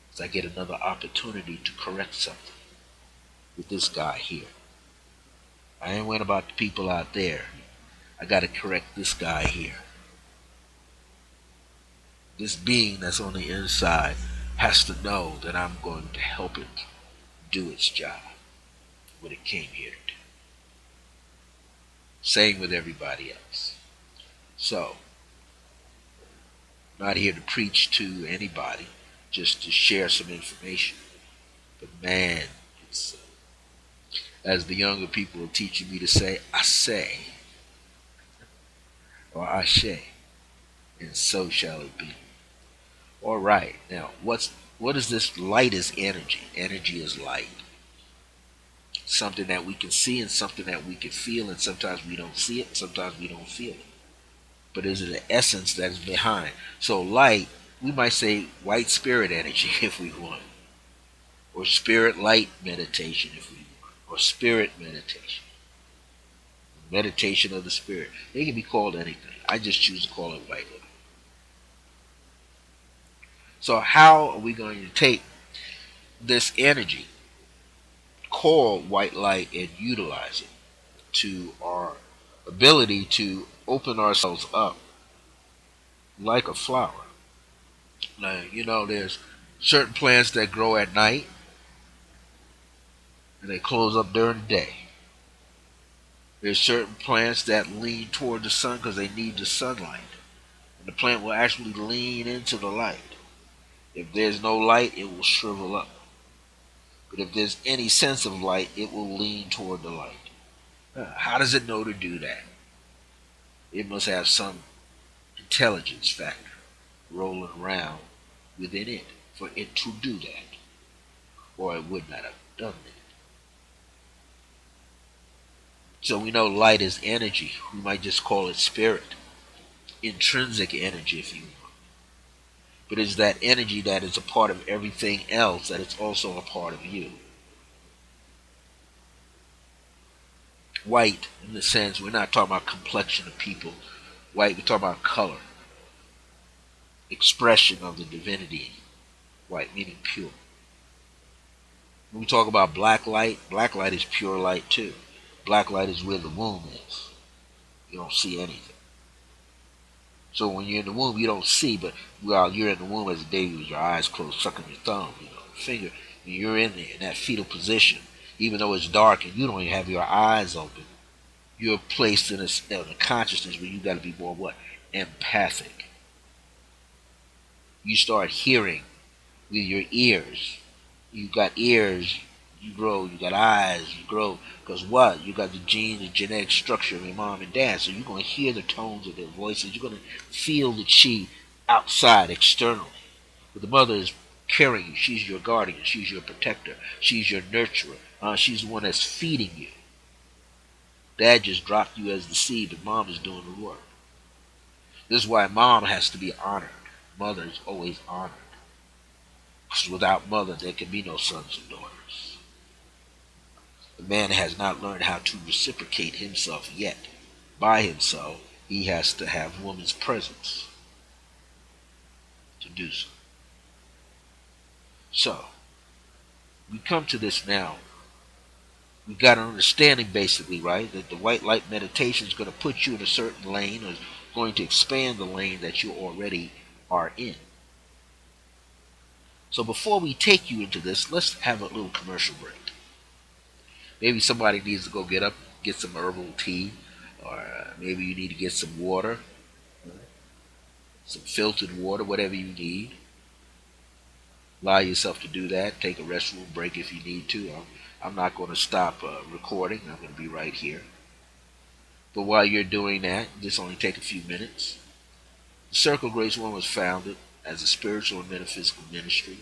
A: Because I get another opportunity to correct something with this guy here. I ain't worrying about the people out there. I got to correct this guy here. This being that's on the inside has to know that I'm going to help it do its job, what it came here to do. Same with everybody else. So, not here to preach to anybody, just to share some information. But man, it's as the younger people are teaching me to say, I say, or I say, and so shall it be. All right, now what is this? Light is energy. Energy is light. Something that we can see and something that we can feel, and sometimes we don't see it, sometimes we don't feel it. But is it the essence that is behind? So light, we might say white spirit energy if we want, or spirit light meditation if we want, or spirit meditation. Meditation of the spirit. They can be called anything. I just choose to call it white light. So how are we going to take this energy called white light and utilize it to our ability to open ourselves up like a flower? Now, there's certain plants that grow at night and they close up during the day. There's certain plants that lean toward the sun because they need the sunlight. And the plant will actually lean into the light. If there's no light, it will shrivel up. But if there's any sense of light, it will lean toward the light. How does it know to do that? It must have some intelligence factor rolling around within it for it to do that, or it would not have done that. So we know light is energy. We might just call it spirit, intrinsic energy if you want. But it's that energy that is a part of everything else that is also a part of you. White, in the sense, we're not talking about complexion of people. White, we're talking about color, expression of the divinity. White meaning pure. When we talk about black light is pure light too. Black light is where the womb is. You don't see anything. So when you're in the womb, you don't see, but while you're in the womb as a baby with your eyes closed, sucking your thumb, finger, and you're in there in that fetal position, even though it's dark and you don't even have your eyes open, you're placed in a consciousness where you got to be more what? Empathic. You start hearing with your ears. You got ears, you grow. You got eyes, you grow. Because what? You got the genes, the genetic structure of your mom and dad. So you're going to hear the tones of their voices. You're going to feel the chi outside, externally. But the mother is carrying you. She's your guardian. She's your protector. She's your nurturer. She's the one that's feeding you. Dad just dropped you as the seed, but mom is doing the work. This is why mom has to be honored. Mother is always honored. Because without mother, there can be no sons and daughters. The man has not learned how to reciprocate himself yet. By himself, he has to have woman's presence to do so. So we come to this now. We got an understanding basically, right, that the white light meditation is going to put you in a certain lane, or is going to expand the lane that you already are in. So before we take you into this, let's have a little commercial break. Maybe somebody needs to go get some herbal tea, or maybe you need to get some water, some filtered water, whatever you need. Allow yourself to do that. Take a restroom break if you need to. I'm not going to stop recording. I'm going to be right here. But while you're doing that, just only take a few minutes. The Circle of Grace One was founded as a spiritual and metaphysical ministry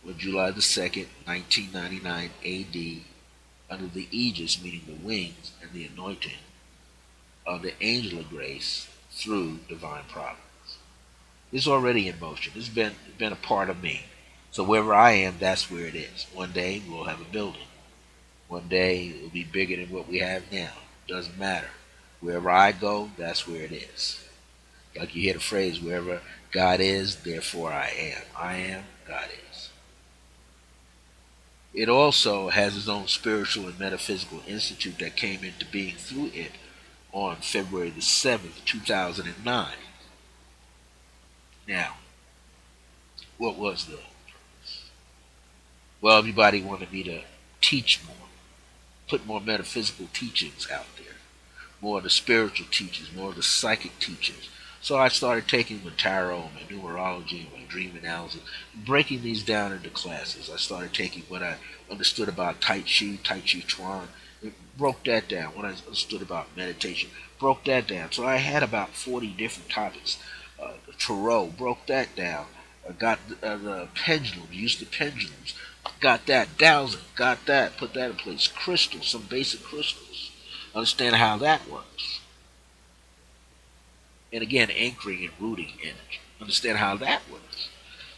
A: on July the 2nd, 1999 AD, under the aegis, meaning the wings and the anointing, of the angel of grace through divine providence. It's already in motion. It's been a part of me. So wherever I am, that's where it is. One day we'll have a building. One day it'll be bigger than what we have now. Doesn't matter. Wherever I go, that's where it is. Like you hear the phrase, wherever God is, therefore I am. I am, God is. It also has its own spiritual and metaphysical institute that came into being through it on February the 7th, 2009. Now, what was the purpose? Well, everybody wanted me to teach more, put more metaphysical teachings out there, more of the spiritual teachings, more of the psychic teachings. So I started taking my tarot, my numerology, my dream analysis, breaking these down into classes. I started taking what I understood about Tai Chi Chuan, and broke that down. What I understood about meditation, broke that down. So I had about 40 different topics. The tarot, broke that down. I got the pendulums, used the pendulums, got that, dowsing, got that, put that in place. Crystals, some basic crystals. Understand how that works. And again, anchoring and rooting energy. Understand how that works.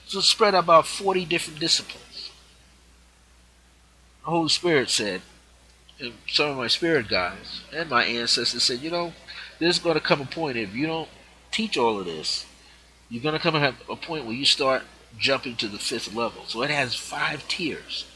A: So it's spread out about 40 different disciplines. The Holy Spirit said, and some of my spirit guides and my ancestors said, there's going to come a point if you don't teach all of this, you're going to come at a point where you start jumping to the fifth level. So it has 5 tiers.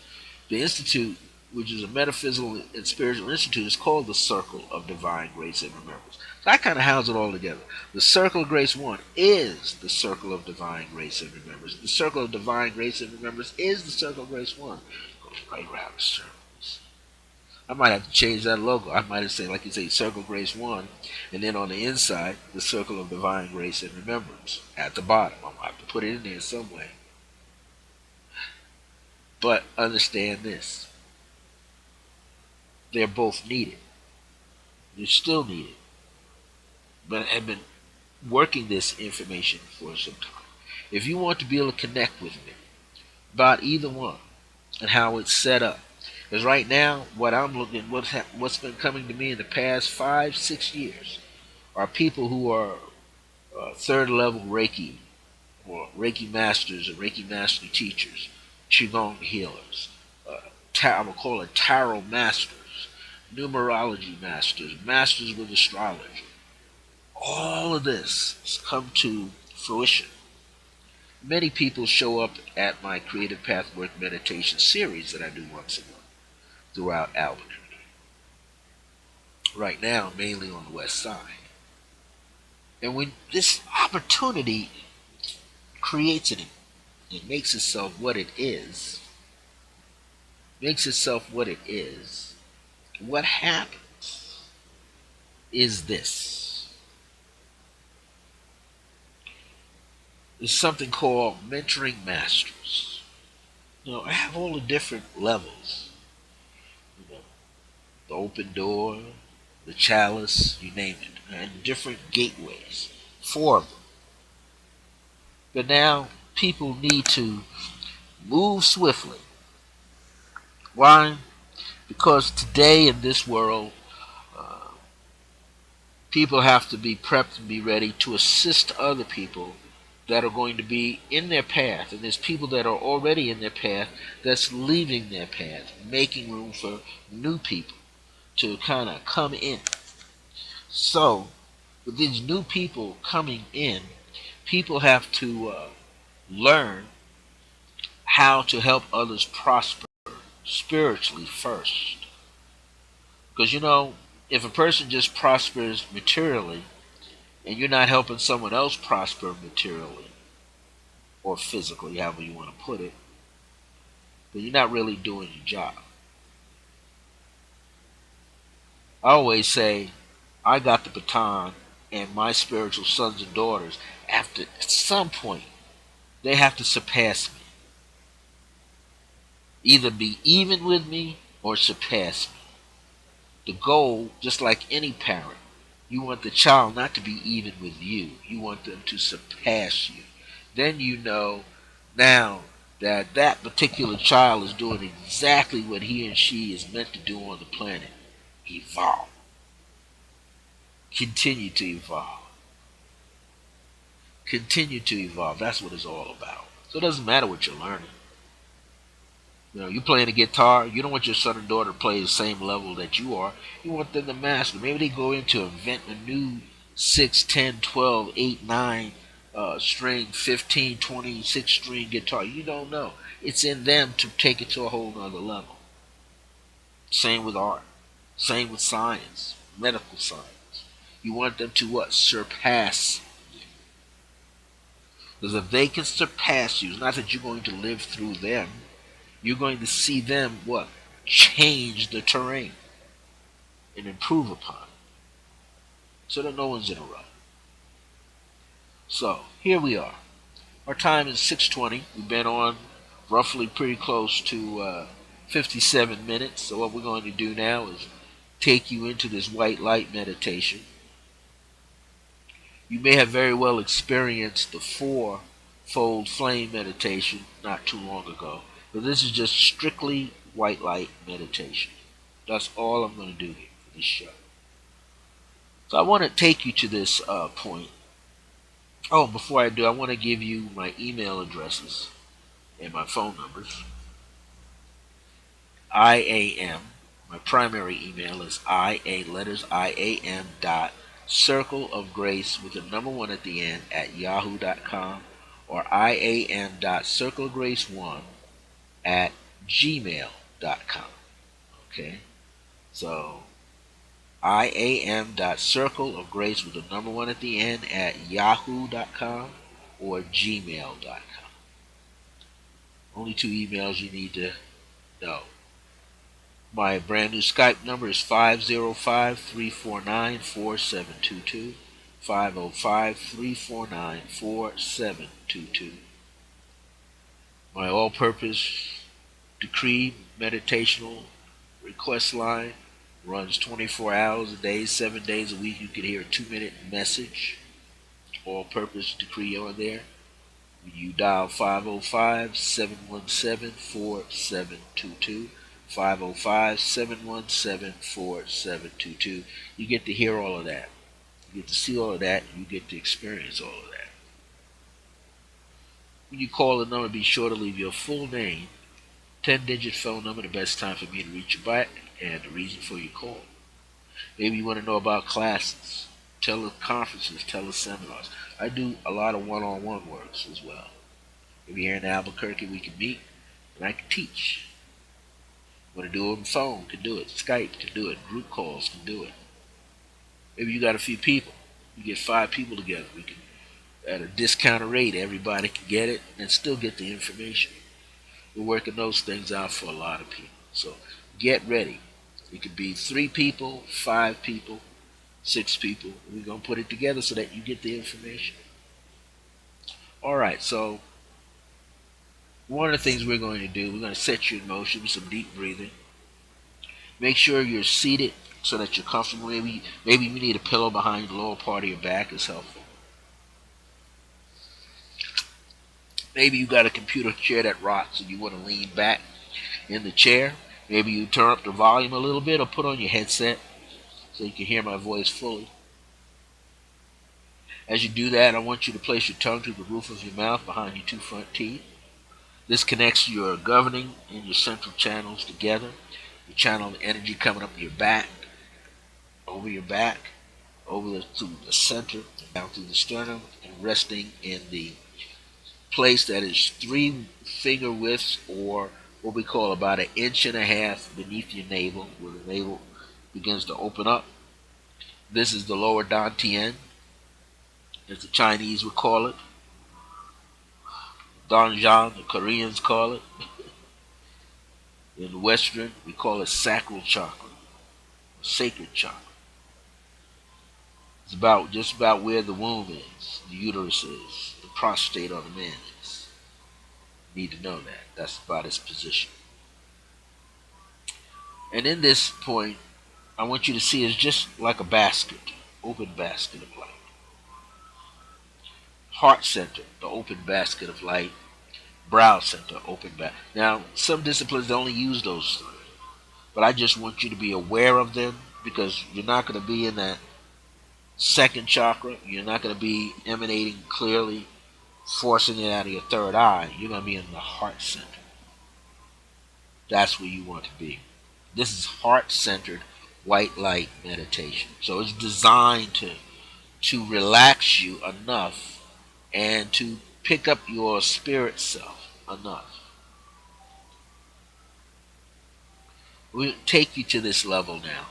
A: The Institute, which is a metaphysical and spiritual institute, is called the Circle of Divine Grace and Remembrance. So I kind of house it all together. The Circle of Grace 1 is the Circle of Divine Grace and Remembrance. The Circle of Divine Grace and Remembrance is the Circle of Grace 1. It goes right around the circles. I might have to change that logo. I might have said, like you say, Circle of Grace 1, and then on the inside, the Circle of Divine Grace and Remembrance. At the bottom, I might have to put it in there some way. But understand this. They're both needed. They're still needed. But I've been working this information for some time. If you want to be able to connect with me about either one and how it's set up, because right now, what I'm looking, what's been coming to me in the past 5, 6 years are people who are third level Reiki, or Reiki masters, or Reiki master teachers, Qigong healers. I'm gonna call it tarot masters, numerology masters, masters with astrology. All of this has come to fruition. Many people show up at my Creative Pathwork meditation series that I do once a month throughout Albuquerque. Right now, mainly on the west side. And when this opportunity creates it makes itself what it is, what happens is this. There's something called mentoring masters. I have all the different levels. The open door, the chalice, you name it, and different gateways. 4 of them. But now people need to move swiftly. Why? Because today in this world, people have to be prepped and be ready to assist other people that are going to be in their path. And there's people that are already in their path that's leaving their path, making room for new people to kind of come in. So, with these new people coming in, people have to learn how to help others prosper spiritually first. Because if a person just prospers materially and you're not helping someone else prosper materially or physically, however you want to put it, then you're not really doing your job. I always say I got the baton, and my spiritual sons and daughters, after at some point, they have to surpass me. Either be even with me or surpass me. The goal, just like any parent, you want the child not to be even with you. You want them to surpass you. Then you know now that that particular child is doing exactly what he and she is meant to do on the planet. Evolve. Continue to evolve. Continue to evolve. That's what it's all about. So it doesn't matter what you're learning. You playing a guitar, you don't want your son and daughter to play the same level that you are. You want them to master. Maybe they go into invent a new 6, 10, 12, 8, 9 string, 15, 26 string guitar. You don't know. It's in them to take it to a whole nother level. Same with art. Same with science, medical science. You want them to what? Surpass. Because if they can surpass you, it's not that you're going to live through them. You're going to see them what? Change the terrain and improve upon it. So that no one's in a rut. So here we are. Our time is 6:20. We've been on roughly pretty close to 57 minutes. So what we're going to do now is take you into this white light meditation. You may have very well experienced the four-fold flame meditation not too long ago. But this is just strictly white light meditation. That's all I'm going to do here for this show. So I want to take you to this point. Oh, before I do, I want to give you my email addresses and my phone numbers. IAM, my primary email is IAM dot circle of grace with the number one at the end at yahoo.com or IAM dot circle of grace 1 at gmail.com. Okay? So IAM dot circle of grace with the number one at the end at yahoo.com or gmail.com. Only two emails you need to know. My brand new Skype number is 505-349-4722. 505-349-4722. My all-purpose decree meditational request line runs 24 hours a day, 7 days a week. You can hear a 2-minute message, all-purpose decree on there. You dial 505-717-4722. 505-717-4722. You get to hear all of that. You get to see all of that. You get to experience all of that. When you call the number, be sure to leave your full name, 10-digit phone number, the best time for me to reach you back, and the reason for your call. Maybe you want to know about classes, teleconferences, teleseminars. I do a lot of one-on-one works as well. If you're here in Albuquerque, we can meet, and I can teach. Want to do it on the phone, can do it. Skype can do it. Group calls can do it. Maybe you got a few people. You get 5 people together. We can, at a discounted rate, everybody can get it and still get the information. We're working those things out for a lot of people. So get ready. It could be 3 people, 5 people, 6 people. We're going to put it together so that you get the information. All right, so one of the things we're going to do, we're going to set you in motion with some deep breathing. Make sure you're seated so that you're comfortable. Maybe you need a pillow behind the lower part of your back is helpful. Maybe you got a computer chair that rocks and you want to lean back in the chair. Maybe you turn up the volume a little bit or put on your headset so you can hear my voice fully. As you do that, I want you to place your tongue to the roof of your mouth behind your 2 front teeth. This connects your governing and your central channels together. You channel the energy coming up your back, over to the center, down through the sternum, and resting in the place that is 3 finger widths, or what we call about an inch and a half beneath your navel, where the navel begins to open up. This is the lower dantian, as the Chinese would call it. Donjan, the Koreans call it. In the Western, we call it sacral chakra, sacred chakra. It's about just about where the womb is, the uterus is, the prostate on the man is. You need to know that. That's about its position. And in this point, I want you to see it's just like a basket, open basket of light. Heart center, the open basket of light. Brow center, open basket. Now, some disciplines only use those three, but I just want you to be aware of them, because you're not going to be in that second chakra. You're not going to be emanating clearly, forcing it out of your third eye. You're going to be in the heart center. That's where you want to be. This is heart-centered white light meditation. So it's designed to relax you enough and to pick up your spirit self enough. We'll take you to this level now.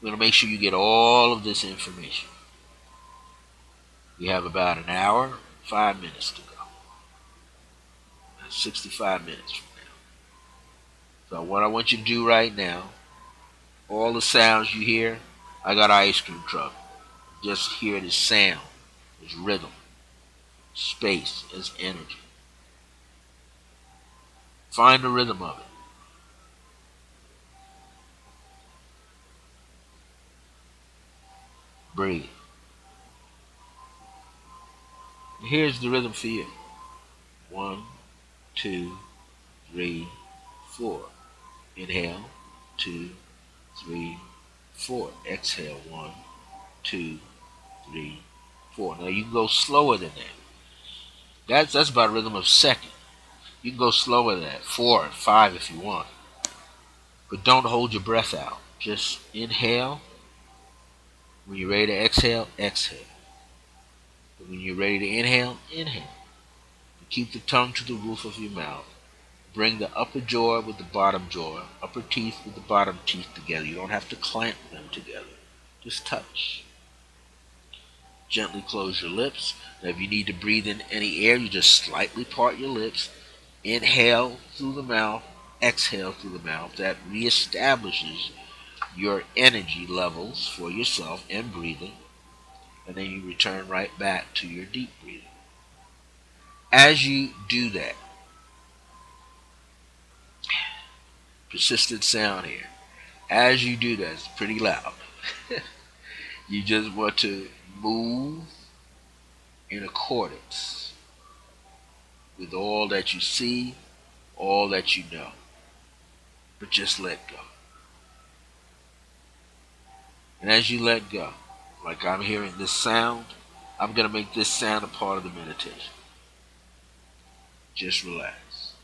A: We're going to make sure you get all of this information. We have about an hour, 5 minutes to go. That's 65 minutes from now. So what I want you to do right now, all the sounds you hear, I got an ice cream truck. Just hear this sound, this rhythm. Space is energy. Find the rhythm of it. Breathe. Here's the rhythm for you. 1, 2, 3, 4. Inhale. 2, 3, 4. Exhale. 1, 2, 3, 4. Now you can go slower than that. That's about a rhythm of second. You can go slower than that. 4, 5 if you want. But don't hold your breath out. Just inhale. When you're ready to exhale, exhale. But when you're ready to inhale, inhale. Keep the tongue to the roof of your mouth. Bring the upper jaw with the bottom jaw, upper teeth with the bottom teeth together. You don't have to clamp them together. Just touch. Gently close your lips. Now if you need to breathe in any air, you just slightly part your lips. Inhale through the mouth, exhale through the mouth. That reestablishes your energy levels for yourself in breathing. And then you return right back to your deep breathing. As you do that, persistent sound here. As you do that, it's pretty loud. You just want to move in accordance with all that you see, all that you know. But just let go. And as you let go, like I'm hearing this sound, I'm going to make this sound a part of the meditation. Just relax.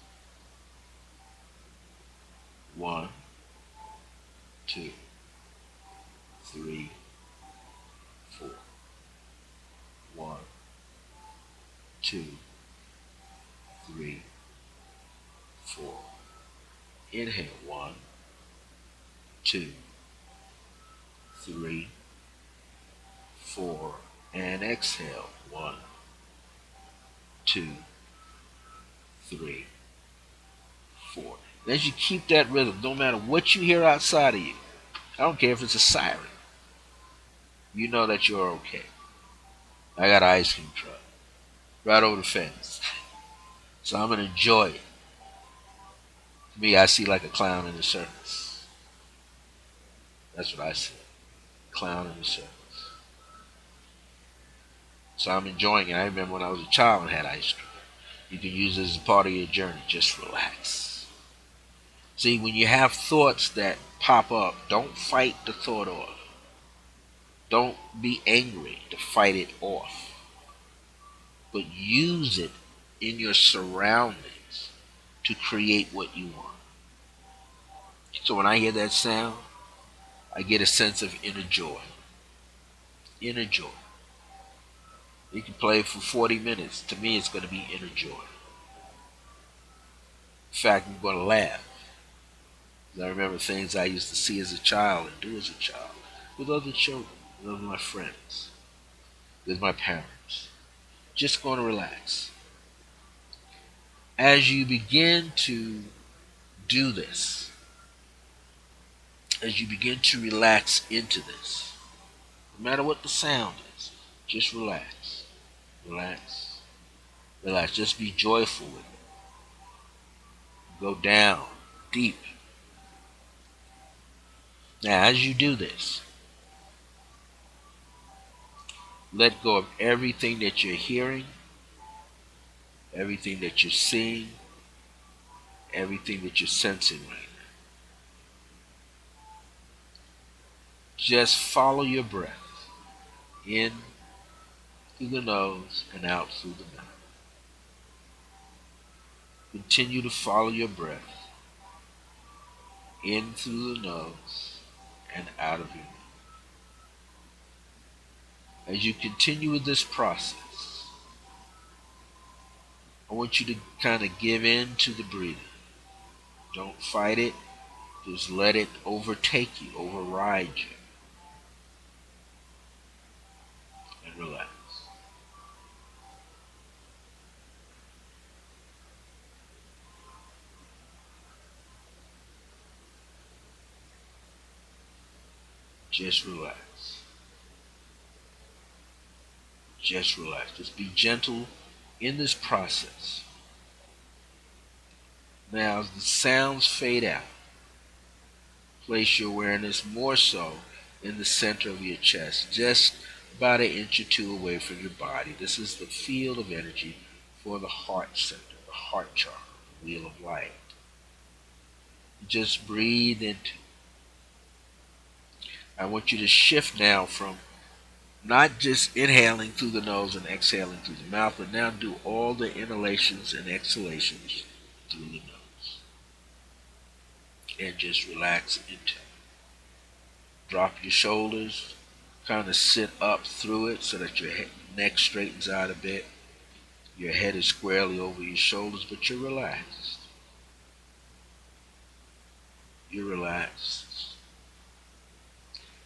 A: 1, 2, 3, 4. 1, 2, 3, 4. Inhale. 1, 2, 3, 4. And exhale. 1, 2, 3, 4. And as you keep that rhythm, no matter what you hear outside of you, I don't care if it's a siren, you know that you're okay. I got an ice cream truck right over the fence. So I'm going to enjoy it. To me, I see like a clown in the circus. That's what I see. Clown in the circus. So I'm enjoying it. I remember when I was a child and had ice cream. You can use it as a part of your journey. Just relax. See, when you have thoughts that pop up, don't fight the thought off. Don't be angry to fight it off. But use it in your surroundings to create what you want. So when I hear that sound, I get a sense of inner joy. Inner joy. You can play for 40 minutes. To me, it's going to be inner joy. In fact, I'm going to laugh. I remember things I used to see as a child and do as a child with other children, with my friends, with my parents. Just going to relax. As you begin to do this, as you begin to relax into this, no matter what the sound is, just relax, relax, relax. Just be joyful with it. Go down, deep. Now, as you do this, let go of everything that you're hearing, everything that you're seeing, everything that you're sensing right now. Just follow your breath in through the nose and out through the mouth. Continue to follow your breath in through the nose and out of your mouth. As you continue with this process, I want you to kind of give in to the breathing. Don't fight it. Just let it overtake you, override you, and relax. Just relax. Just relax. Just be gentle in this process. Now, as the sounds fade out, place your awareness more so in the center of your chest, just about an inch or two away from your body. This is the field of energy for the heart center, the heart chakra, the wheel of light. Just breathe into. I want you to shift now from not just inhaling through the nose and exhaling through the mouth, but now do all the inhalations and exhalations through the nose. And just relax into. Drop your shoulders, kind of sit up through it so that your neck straightens out a bit. Your head is squarely over your shoulders, but you're relaxed. You're relaxed.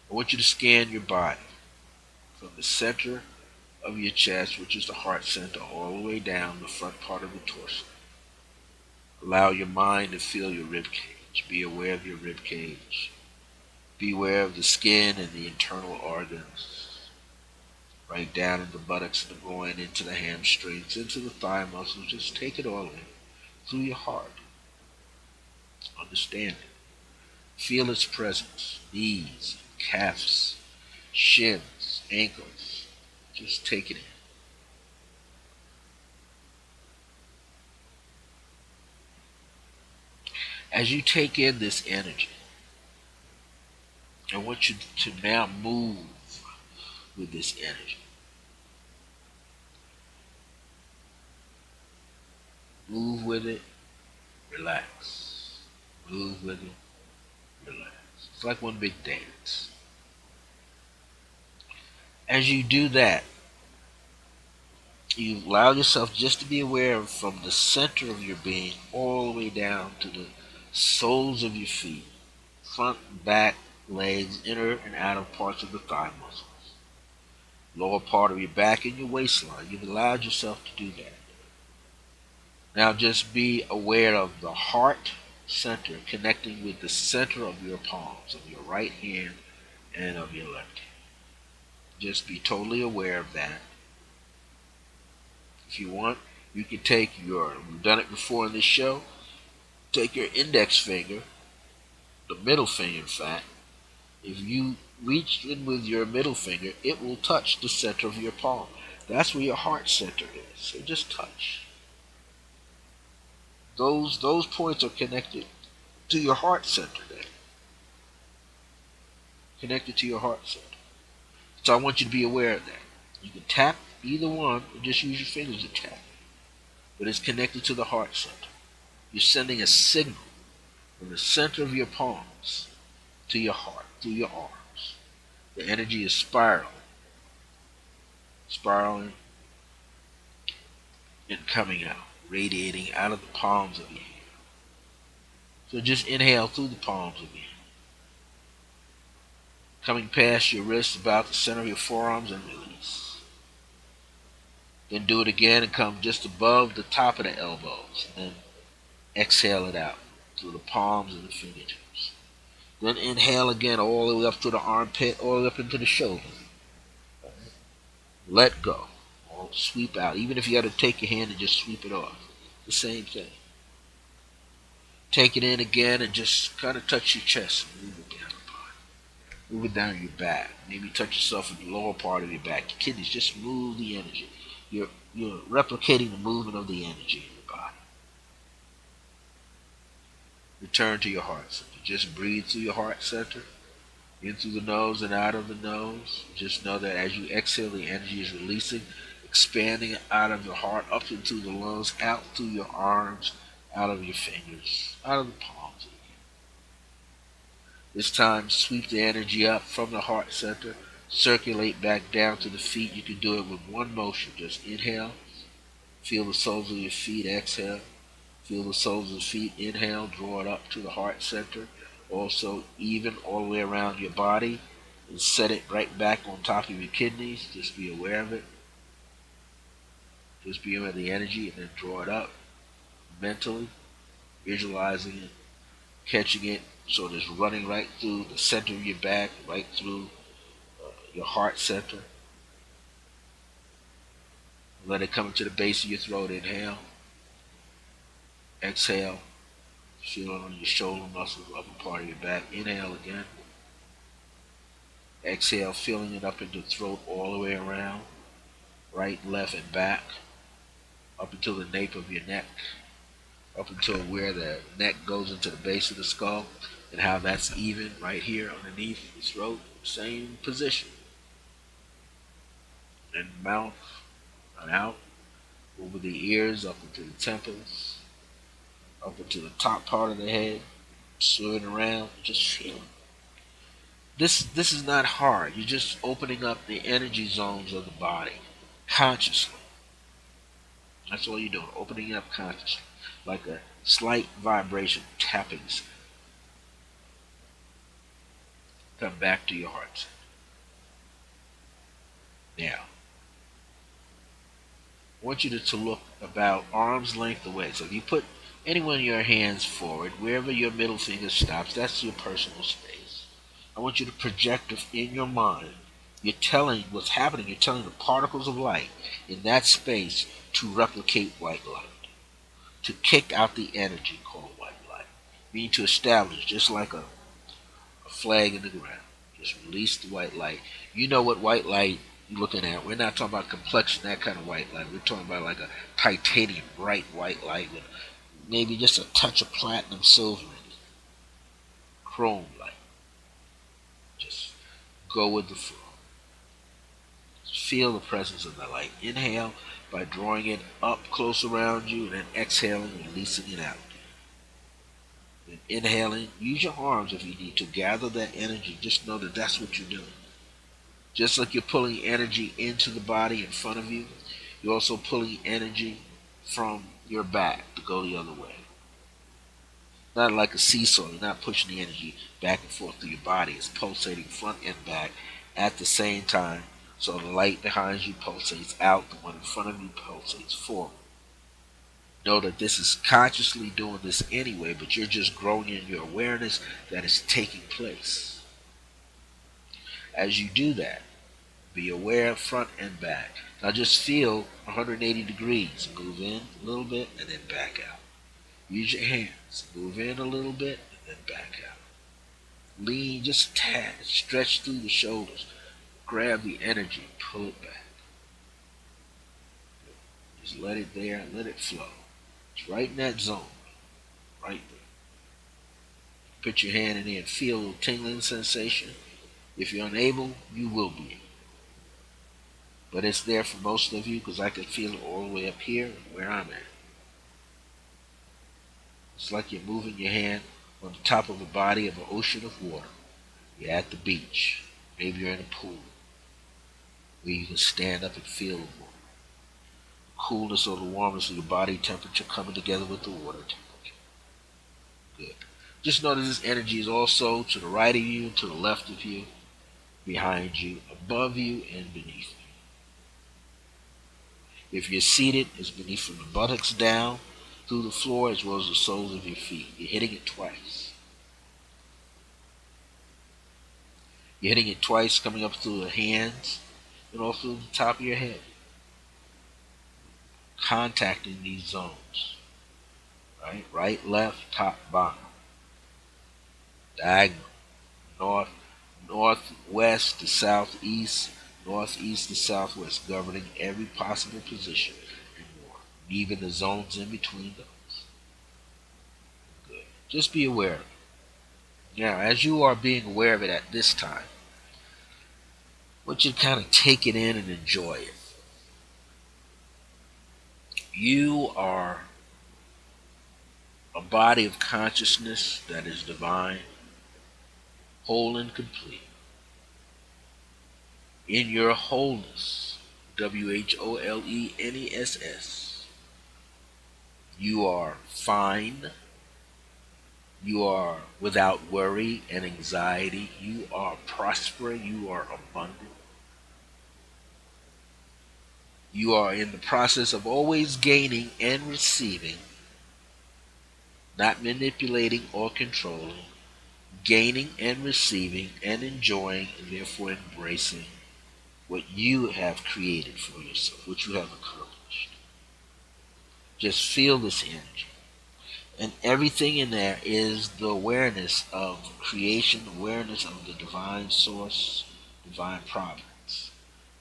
A: I want you to scan your body from the center of your chest, which is the heart center, all the way down the front part of the torso. Allow your mind to feel your rib cage. Be aware of your rib cage. Be aware of the skin and the internal organs. Right down in the buttocks and the groin, into the hamstrings, into the thigh muscles. Just take it all in through your heart. Understand it. Feel its presence. Knees, calves, shins, ankles. Just take it in. As you take in this energy, I want you to now move with this energy. Move with it, relax. Move with it, relax. It's like one big dance. As you do that, you allow yourself just to be aware of from the center of your being all the way down to the soles of your feet, front, back, legs, inner and outer parts of the thigh muscles, lower part of your back and your waistline. You've allowed yourself to do that. Now just be aware of the heart center connecting with the center of your palms, of your right hand and of your left hand. Just be totally aware of that. If you want, you can take we've done it before in this show, take your index finger, the middle finger in fact, if you reach in with your middle finger, it will touch the center of your palm. That's where your heart center is. So just touch. Those points are connected to your heart center there. Connected to your heart center. So I want you to be aware of that. You can tap either one or just use your fingers to tap. But it's connected to the heart center. You're sending a signal from the center of your palms to your heart, through your arms. The energy is spiraling, spiraling, and coming out, radiating out of the palms of your hand. So just inhale through the palms of your hand, coming past your wrists about the center of your forearms and release. Then do it again and come just above the top of the elbows. And then exhale it out through the palms and the fingertips. Then inhale again all the way up to the armpit, all the way up into the shoulder. Let go. Or sweep out. Even if you got to take your hand and just sweep it off. The same thing. Take it in again and just kind of touch your chest and move it down. Move it down your back. Maybe touch yourself in the lower part of your back. Your kidneys. Just move the energy. You're replicating the movement of the energy in your body. Return to your heart center. Just breathe through your heart center. In through the nose and out of the nose. Just know that as you exhale, the energy is releasing, expanding out of your heart, up into the lungs, out through your arms, out of your fingers, out of the palms. This time, sweep the energy up from the heart center, circulate back down to the feet. You can do it with one motion. Just inhale, feel the soles of your feet, exhale. Feel the soles of the feet, inhale, draw it up to the heart center. Also, even all the way around your body, and set it right back on top of your kidneys. Just be aware of it. Just be aware of the energy, and then draw it up mentally, visualizing it, catching it, so it's running right through the center of your back, right through your heart center. Let it come into the base of your throat. Inhale, exhale. Feel it on your shoulder muscles, upper part of your back. Inhale again. Exhale, filling it up into the throat all the way around, right, left, and back, up until the nape of your neck, up until where the neck goes into the base of the skull, and how that's even right here underneath the throat, same position. And mouth and out, over the ears, up into the temples, up into the top part of the head, swimming around, just feel it. This is not hard. You're just opening up the energy zones of the body consciously. That's all you're doing, opening it up consciously, like a slight vibration tapping. Come back to your heart. Now, I want you to look about arm's length away. So if you put any one of your hands forward, wherever your middle finger stops, that's your personal space. I want you to project in your mind. You're telling what's happening. You're telling the particles of light in that space to replicate white light, to kick out the energy called white light, meaning to establish, just like a flag in the ground. Just release the white light. You know what white light you're looking at. We're not talking about complexion, that kind of white light. We're talking about like a titanium, bright white light with maybe just a touch of platinum, silver in it. Chrome light. Just go with the flow. Feel the presence of the light. Inhale by drawing it up close around you, and then exhaling, releasing it out. And inhaling, use your arms if you need to gather that energy. Just know that that's what you're doing. Just like you're pulling energy into the body in front of you, you're also pulling energy from your back to go the other way. Not like a seesaw. You're not pushing the energy back and forth through your body. It's pulsating front and back at the same time. So the light behind you pulsates out, the one in front of you pulsates forward. Know that this is consciously doing this anyway, but you're just growing in your awareness that it's taking place. As you do that, be aware front and back. Now just feel 180 degrees. Move in a little bit and then back out. Use your hands. Move in a little bit and then back out. Lean just a tad. Stretch through the shoulders. Grab the energy. Pull it back. Just let it there. Let it flow. It's right in that zone. Right there. Put your hand in there and feel a little tingling sensation. If you're unable, you will be. But it's there for most of you because I can feel it all the way up here where I'm at. It's like you're moving your hand on the top of a body of an ocean of water. You're at the beach. Maybe you're in a pool where you can stand up and feel the water. coolness or the warmness of your body temperature coming together with the water temperature. Good. Just know that this energy is also to the right of you, to the left of you, behind you, above you, and beneath you. If you're seated, it's beneath from the buttocks down, through the floor, as well as the soles of your feet. You're hitting it twice. You're hitting it twice, coming up through the hands and all through the top of your head, contacting these zones. Right, left, top, bottom, diagonal, north, northwest to southeast, northeast to southwest, governing every possible position and more, even the zones in between those. Good. Just be aware of it. Now, as you are being aware of it at this time, I want you to kind of take it in and enjoy it. You are a body of consciousness that is divine, whole and complete. In your wholeness, WHOLENESS, you are fine, you are without worry and anxiety, you are prospering, you are abundant. You are in the process of always gaining and receiving, not manipulating or controlling, gaining and receiving and enjoying, and therefore embracing what you have created for yourself, what you have accomplished. Just feel this energy. And everything in there is the awareness of creation, awareness of the divine source, divine providence.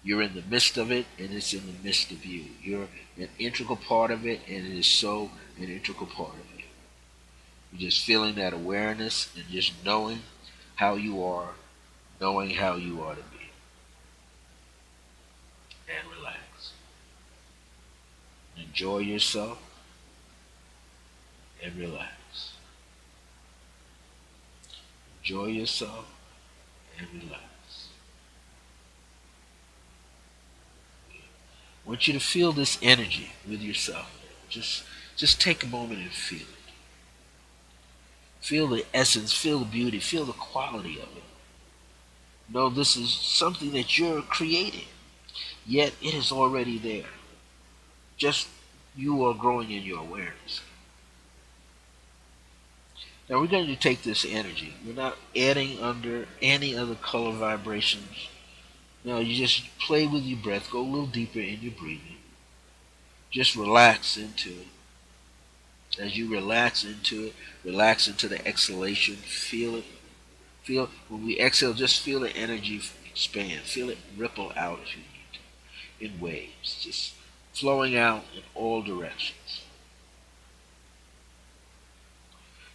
A: You're in the midst of it, and it's in the midst of you. You're an integral part of it, and it is so an integral part of you. You're just feeling that awareness and just knowing how you are, knowing how you are to be. And relax. Enjoy yourself and relax. Enjoy yourself and relax. I want you to feel this energy with yourself. Just take a moment and feel it. Feel the essence, feel the beauty, feel the quality of it. Know this is something that you're creating, yet it is already there. Just you are growing in your awareness. Now we're going to take this energy. We're not adding under any other color vibrations. No, you just play with your breath. Go a little deeper in your breathing. Just relax into it. As you relax into it, relax into the exhalation. Feel it. Feel when we exhale, just feel the energy expand. Feel it ripple out if you need to, in waves, just flowing out in all directions.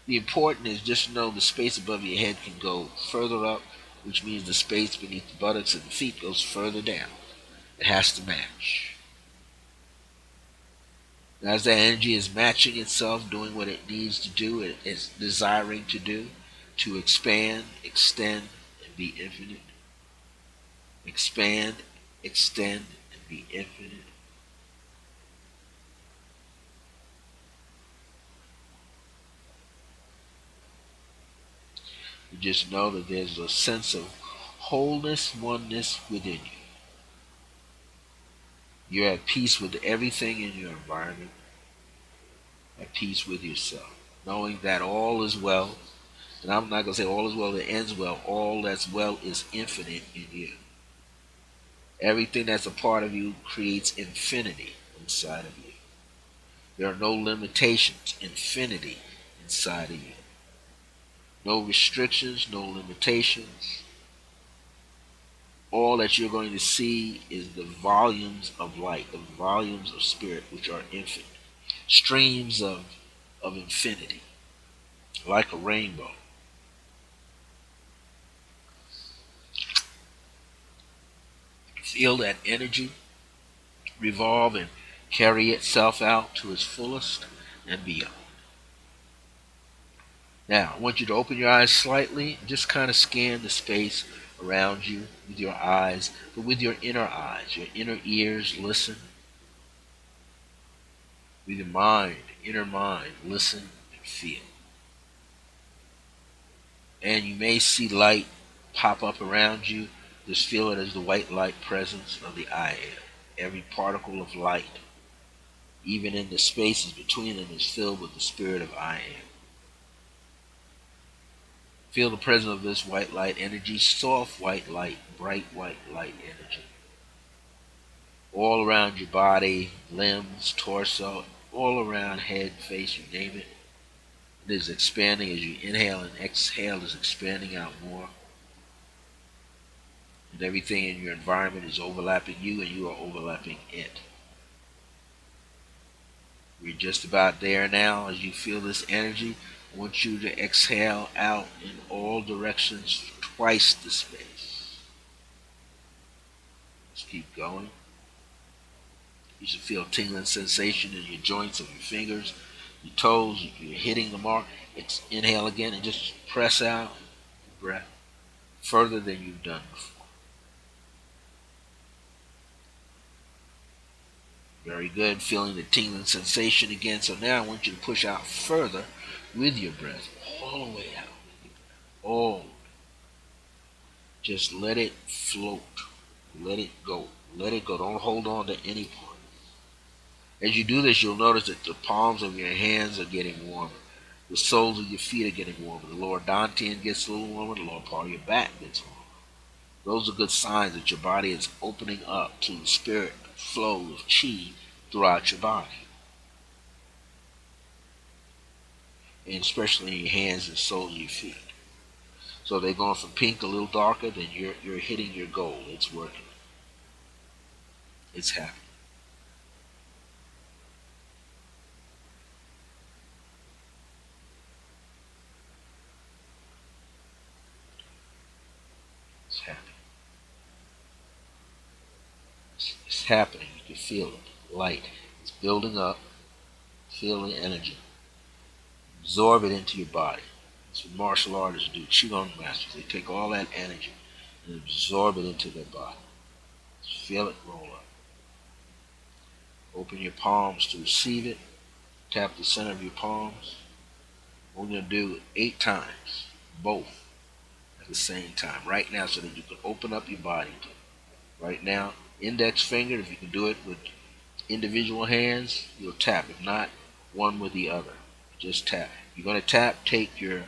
A: The important is just know the space above your head can go further up, which means the space beneath the buttocks and the feet goes further down. It has to match. Now, as that energy is matching itself, doing what it needs to do, it is desiring to do, to expand, extend, and be infinite. Expand, extend, and be infinite. You just know that there's a sense of wholeness, oneness within you. You're at peace with everything in your environment, at peace with yourself, knowing that all is well. And I'm not going to say all is well that ends well. All that's well is infinite in you. Everything that's a part of you creates infinity inside of you. There are no limitations, infinity inside of you. No restrictions, no limitations. All that you're going to see is the volumes of light, the volumes of spirit, which are infinite. Streams of infinity, like a rainbow. Feel that energy revolve and carry itself out to its fullest and beyond. Now, I want you to open your eyes slightly and just kind of scan the space around you with your eyes, but with your inner eyes, your inner ears, listen. with your mind, inner mind. Listen and feel. And you may see light pop up around you. Just feel it as the white light presence of the I am. Every particle of light, even in the spaces between them, is filled with the spirit of I am. Feel the presence of this white light energy, soft white light, bright white light energy. All around your body, limbs, torso, all around head, face, you name it. It is expanding as you inhale and exhale, is expanding out more. And everything in your environment is overlapping you and you are overlapping it. We're just about there now. As you feel this energy, I want you to exhale out in all directions twice the space. Let's keep going. You should feel tingling sensation in your joints of your fingers, your toes. You're hitting the mark. Inhale again and just press out the breath further than you've done before. Very good. Feeling the tingling sensation again. So now I want you to push out further with your breath, all the way out. All. Just let it float. Let it go. Let it go. Don't hold on to any part. As you do this, you'll notice that the palms of your hands are getting warmer. The soles of your feet are getting warmer. The lower dantian gets a little warmer. The lower part of your back gets warmer. Those are good signs that your body is opening up to the spirit flow of chi throughout your body, and especially in your hands and soles of your feet. So they're going from pink a little darker, then you're hitting your goal. It's working. It's happening. It's happening. It's happening. You can feel it. Light. It's building up. Feel the energy. Absorb it into your body. That's what martial artists do. Qigong masters. They take all that energy and absorb it into their body. Just feel it roll up. Open your palms to receive it. Tap the center of your palms. We're going to do it 8 times. Both at the same time. Right now, so that you can open up your body. Right now, index finger, if you can do it with individual hands, you'll tap. If not, one with the other. Just tap. You're going to tap, you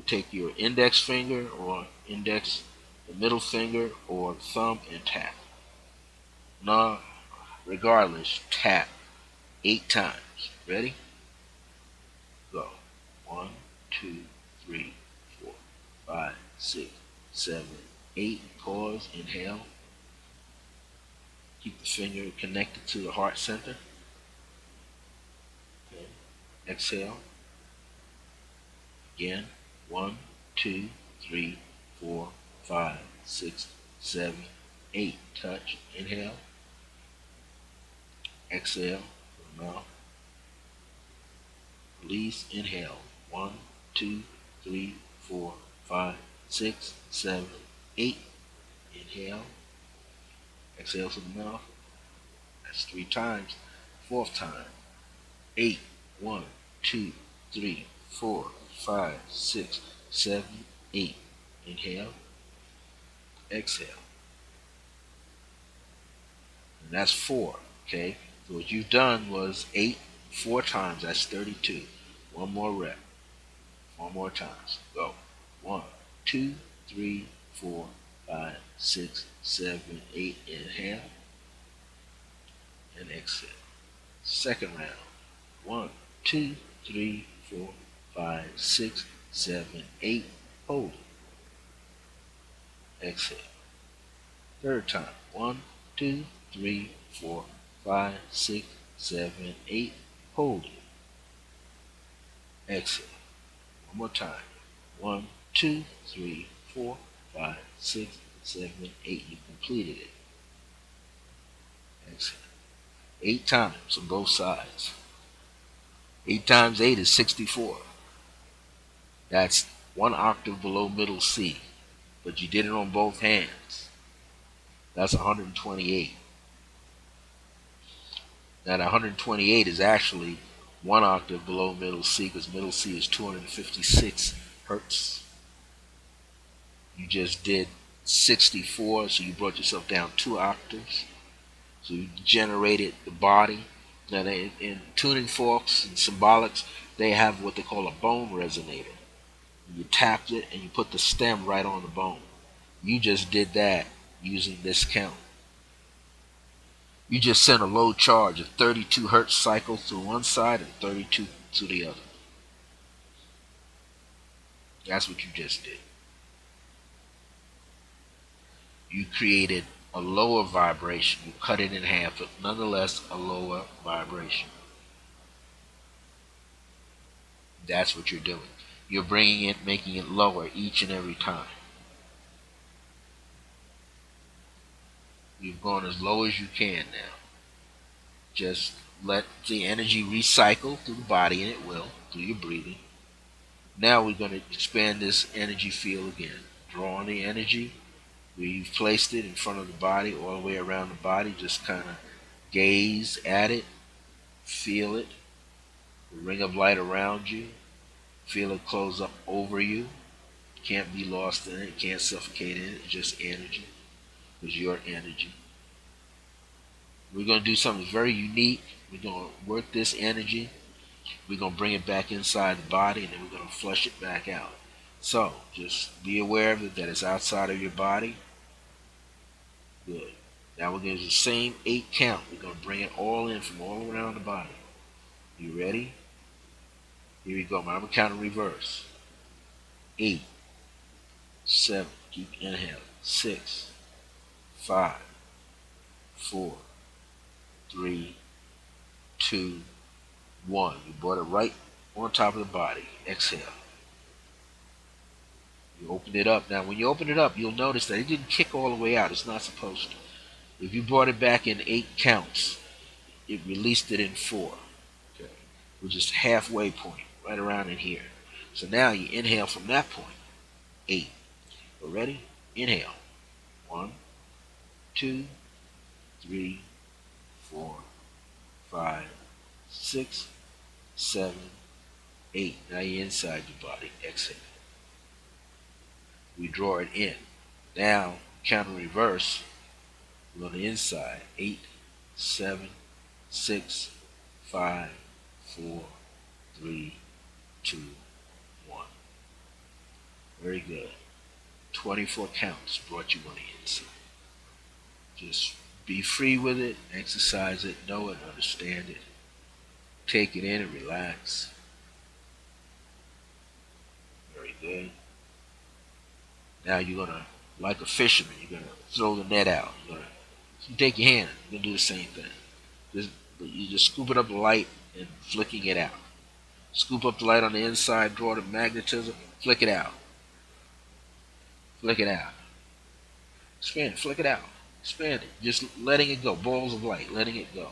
A: take your index finger or the middle finger or thumb and tap. No, regardless, tap 8 times. Ready? Go. 1, 2, 3, 4, 5, 6, 7, 8. Pause. Inhale. Keep the finger connected to the heart center. Okay. Exhale. Again. 1, 2, 3, 4, 5, 6, 7, 8. Touch. Inhale. Exhale from the mouth. Release. Inhale. 1, 2, 3, 4, 5, 6, 7, 8. Inhale. Exhale from the mouth. That's 3 times. 4th time. 8. 1, 2, 3, 4, 5, 6, 7, 8. Inhale. Exhale. And that's 4. Okay? So what you've done was 8, 4 times. That's 32. One more rep. 4 more times. Go. 1, 2, 3, 4, 5, 6, 7, 8. Inhale. And exhale. Second round. 1, 2, 3, 4, 5, 6, 7, 8. Hold it. Exhale. Third time. 1, 2, 3, 4, 5, 6, 7, 8. Hold it. Exhale. One more time. 1, 2, 3, 4, 5, 6, 7, 8. You completed it. Exhale. 8 times on both sides. 8 times 8 is 64. That's 1 octave below middle C. But you did it on both hands. That's 128. Now, the 128 is actually one octave below middle C, because middle C is 256 hertz. You just did 64, so you brought yourself down 2 octaves. So you generated the body. Now, in tuning forks and symbolics, they have what they call a bone resonator. You tapped it and you put the stem right on the bone. You just did that using this count. You just sent a low charge of 32 hertz cycles to one side and 32 to the other. That's what you just did. You created a lower vibration. You cut it in half, but nonetheless a lower vibration. That's what you're doing. You're bringing it, making it lower each and every time. You've gone as low as you can now. Just let the energy recycle through the body, and it will, through your breathing. Now we're going to expand this energy field again. Draw on the energy where you've placed it in front of the body, all the way around the body. Just kind of gaze at it, feel it, the ring of light around you. Feel it close up over you. Can't be lost in it, can't suffocate in it. It's just energy. It's your energy. We're going to do something very unique. We're going to work this energy. We're going to bring it back inside the body, and then we're going to flush it back out. So just be aware of it, that it's outside of your body. Good. Now we're going to do the same 8 count. We're going to bring it all in from all around the body. You ready? Here we go. I'm going to count in reverse. 8, 7, keep inhaling. 6, 5, 4, 3, 2, 1. You brought it right on top of the body. Exhale. You open it up. Now, when you open it up, you'll notice that it didn't kick all the way out. It's not supposed to. If you brought it back in 8 counts, it released it in 4. Okay, which is halfway point, right around in here. So now you inhale from that point. 8. We're ready? Inhale. 1, 2, 3, 4, 5, 6, 7, 8. Now you're inside your body. Exhale. We draw it in. Now, count in reverse. We're on the inside. 8, 7, 6, 5, 4, 3, 2, 1. Very good. 24 counts brought you on the inside. Just be free with it, exercise it, know it, understand it. Take it in and relax. Very good. Now you're going to, like a fisherman, you're going to throw the net out. You take your hand, you're going to do the same thing. You just scooping up the light and flicking it out. Scoop up the light on the inside, draw the magnetism, flick it out. Flick it out. Expand it, flick it out. Expand it. Just letting it go. Balls of light, letting it go.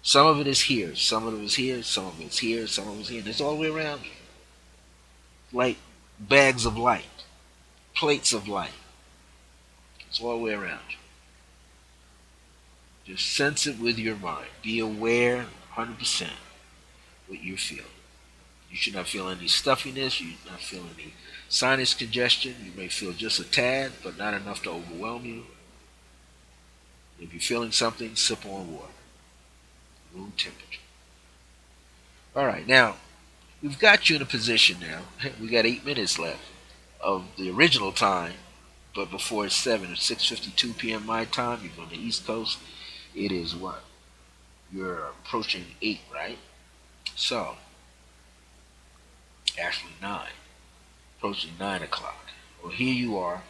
A: Some of it is here, some of it is here, some of it's here, some of it's here. And it's all the way around you. Like bags of light, plates of light. It's all the way around you. Just sense it with your mind. Be aware 100% what you feel. You should not feel any stuffiness. You should not feel any sinus congestion. You may feel just a tad, but not enough to overwhelm you. If you're feeling something, sip on water. Room temperature. All right, now we've got you in a position now. We got 8 minutes left of the original time, but before it's 7 or 6:52 p.m. my time. You're on the East Coast. It is what? You're approaching 8, right? So, actually 9. Approaching 9 o'clock. Well, here you are.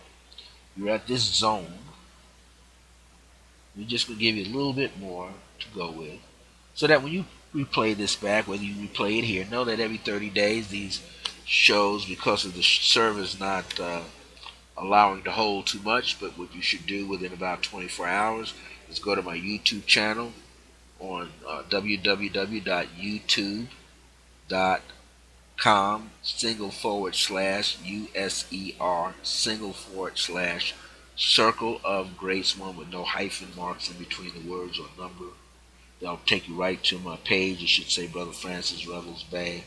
A: You're at this zone. We're just going to give you a little bit more to go with, so that when you replay this back, whether you replay it here, know that every 30 days these shows, because of the servers not allowing to hold too much, but what you should do within about 24 hours is go to my YouTube channel on www.youtube.com/USER/circle of grace, one with no hyphen marks in between the words or number. That'll take you right to my page. It should say Brother Francis Revels-Bey.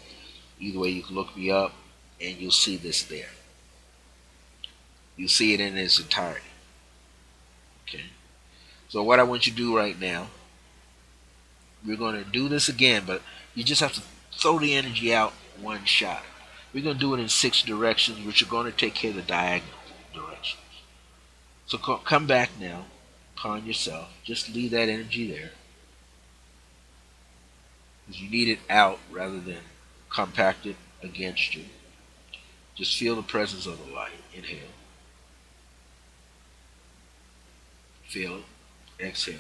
A: Either way, you can look me up and you'll see this there. You'll see it in its entirety. Okay. So what I want you to do right now, we're going to do this again, but you just have to throw the energy out one shot. We're going to do it in 6 directions, which are going to take care of the diagonal directions. So come back now upon yourself. Just leave that energy there, because you need it out rather than compact it against you. Just feel the presence of the light. Inhale. Feel it. Exhale.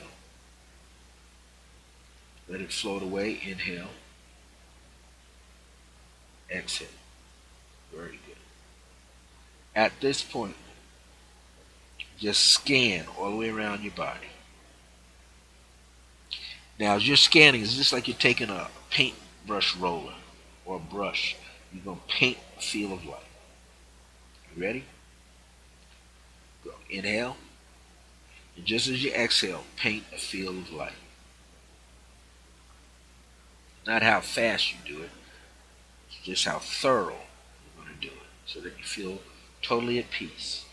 A: Let it float away. Inhale. Exhale. Very good. At this point, just scan all the way around your body. Now, as you're scanning, it's just like you're taking a paintbrush roller or a brush. You're going to paint a field of light. You ready? Go. Inhale. And just as you exhale, paint a field of light. Not how fast you do it, it's just how thorough you're going to do it, so that you feel totally at peace.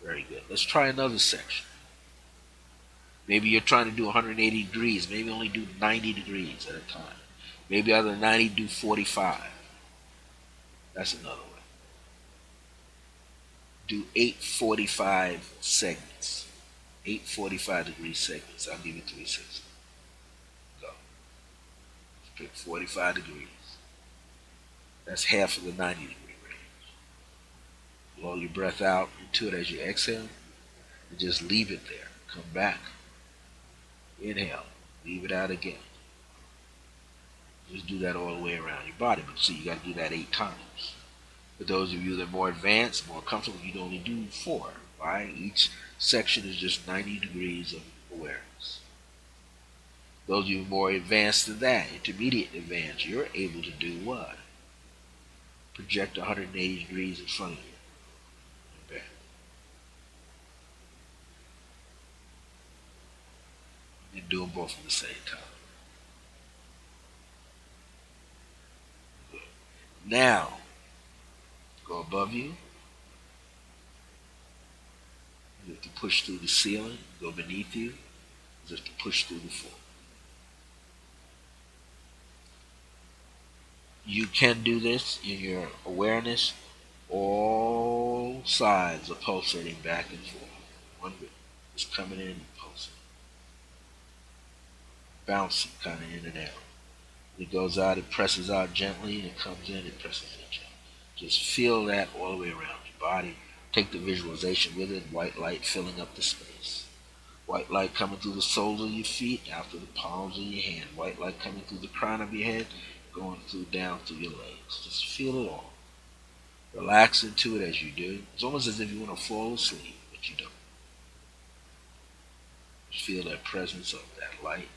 A: Very good. Let's try another section. Maybe you're trying to do 180 degrees. Maybe only do 90 degrees at a time. Maybe out of the 90, do 45. That's another way. Do 845 segments. 845-degree segments. I'll give you 360. Go. Pick 45 degrees. That's half of the 90-degree range. Blow your breath out into it as you exhale, and just leave it there. Come back. Inhale. Leave it out again. Just do that all the way around your body. But see, you got to do that 8 times. For those of you that are more advanced, more comfortable, you'd only do 4. Right? Each section is just 90 degrees of awareness. Those of you more advanced than that, intermediate advanced, you're able to do what? Project 180 degrees in front of you. Okay. And do them both at the same time. Good. Now, go above you. You have to push through the ceiling. Go beneath you. You have to push through the floor. You can do this in your awareness. All sides are pulsating back and forth. One bit is coming in and pulsing. Bouncing kind of in and out. It goes out, it presses out gently, and it comes in, it presses in gently. Just feel that all the way around your body. Take the visualization with it. White light filling up the space. White light coming through the soles of your feet, out through the palms of your hand. White light coming through the crown of your head, going through down through your legs. Just feel it all. Relax into it as you do. It's almost as if you want to fall asleep, but you don't. Just feel that presence of that light.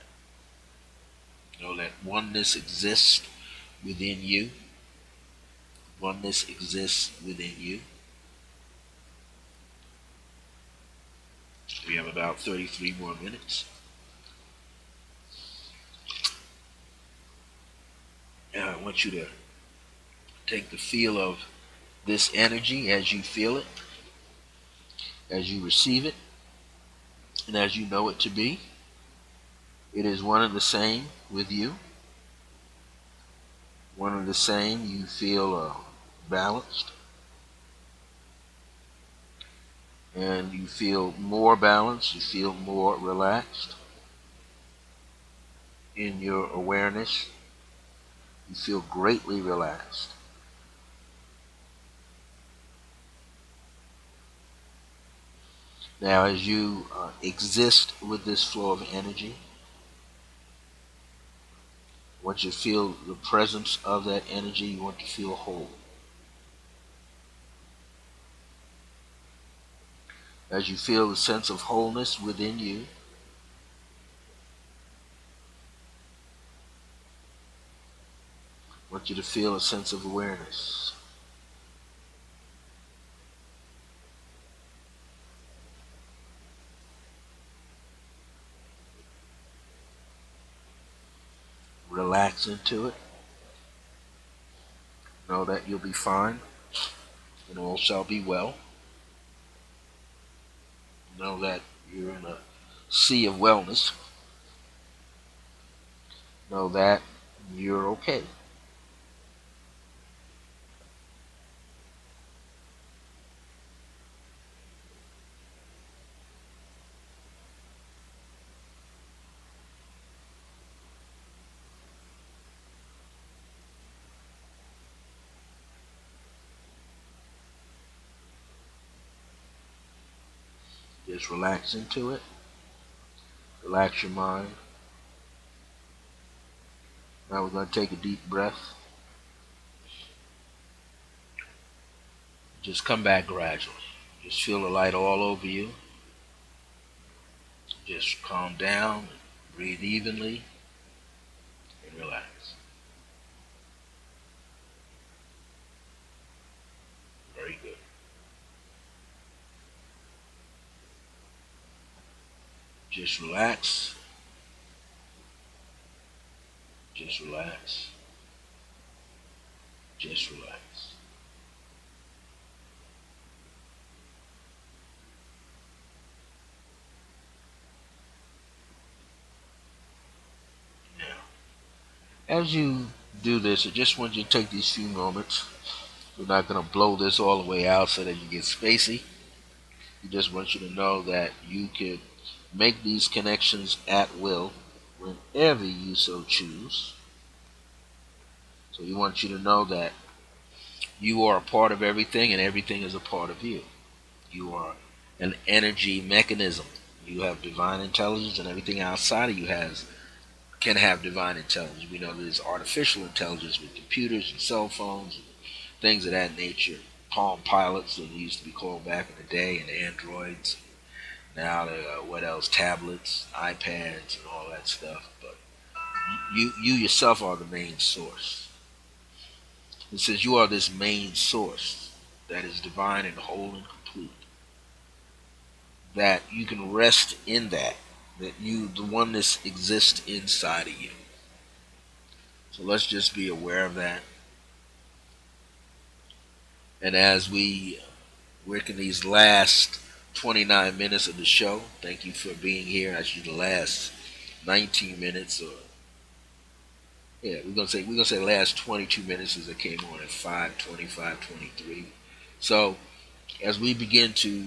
A: Know that oneness exists within you. Oneness exists within you. We have about 33 more minutes. And I want you to take the feel of this energy as you feel it, as you receive it, and as you know it to be. It is one and the same with you. One and the same. You feel balanced. And you feel more balanced. You feel more relaxed in your awareness. You feel greatly relaxed. Now, as you exist with this flow of energy, once you feel the presence of that energy, you want to feel whole. As you feel the sense of wholeness within you, I want you to feel a sense of awareness. relax into it. Know that you'll be fine and all shall be well. Know that you're in a sea of wellness. Know that you're okay. Just relax into it. Relax your mind. Now we're going to take a deep breath. Just come back gradually. Just feel the light all over you. Just calm down, breathe evenly, and relax. Very good. Just relax. Just relax. Just relax. Now, as you do this, I just want you to take these few moments. We're not going to blow this all the way out so that you get spacey. We just want you to know that you could make these connections at will whenever you so choose. So we want you to know that you are a part of everything and everything is a part of you. You are an energy mechanism. You have divine intelligence and everything outside of you can have divine intelligence. We know there's artificial intelligence with computers and cell phones and things of that nature. Palm pilots, that used to be called back in the day, and androids. Now, what else? Tablets, iPads, and all that stuff. But you yourself are the main source. It says you are this main source that is divine and whole and complete. That you can rest in that. That the oneness exists inside of you. So let's just be aware of that. And as we work in these last 29 minutes of the show, thank you for being here. Actually, the last 19 minutes, or yeah, we're gonna say the last 22 minutes as it came on at 5:25:23. So as we begin to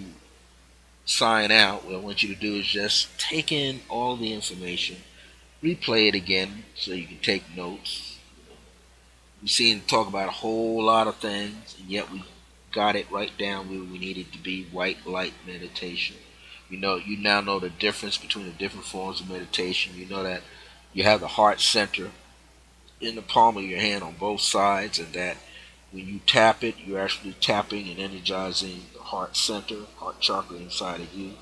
A: sign out, what I want you to do is just take in all the information, replay it again so you can take notes. We've seen talk about a whole lot of things, and yet we got it right down where we needed to be. White light meditation. You now know the difference between the different forms of meditation. You know that you have the heart center in the palm of your hand on both sides, and that when you tap it, you're actually tapping and energizing the heart center, heart chakra inside of you.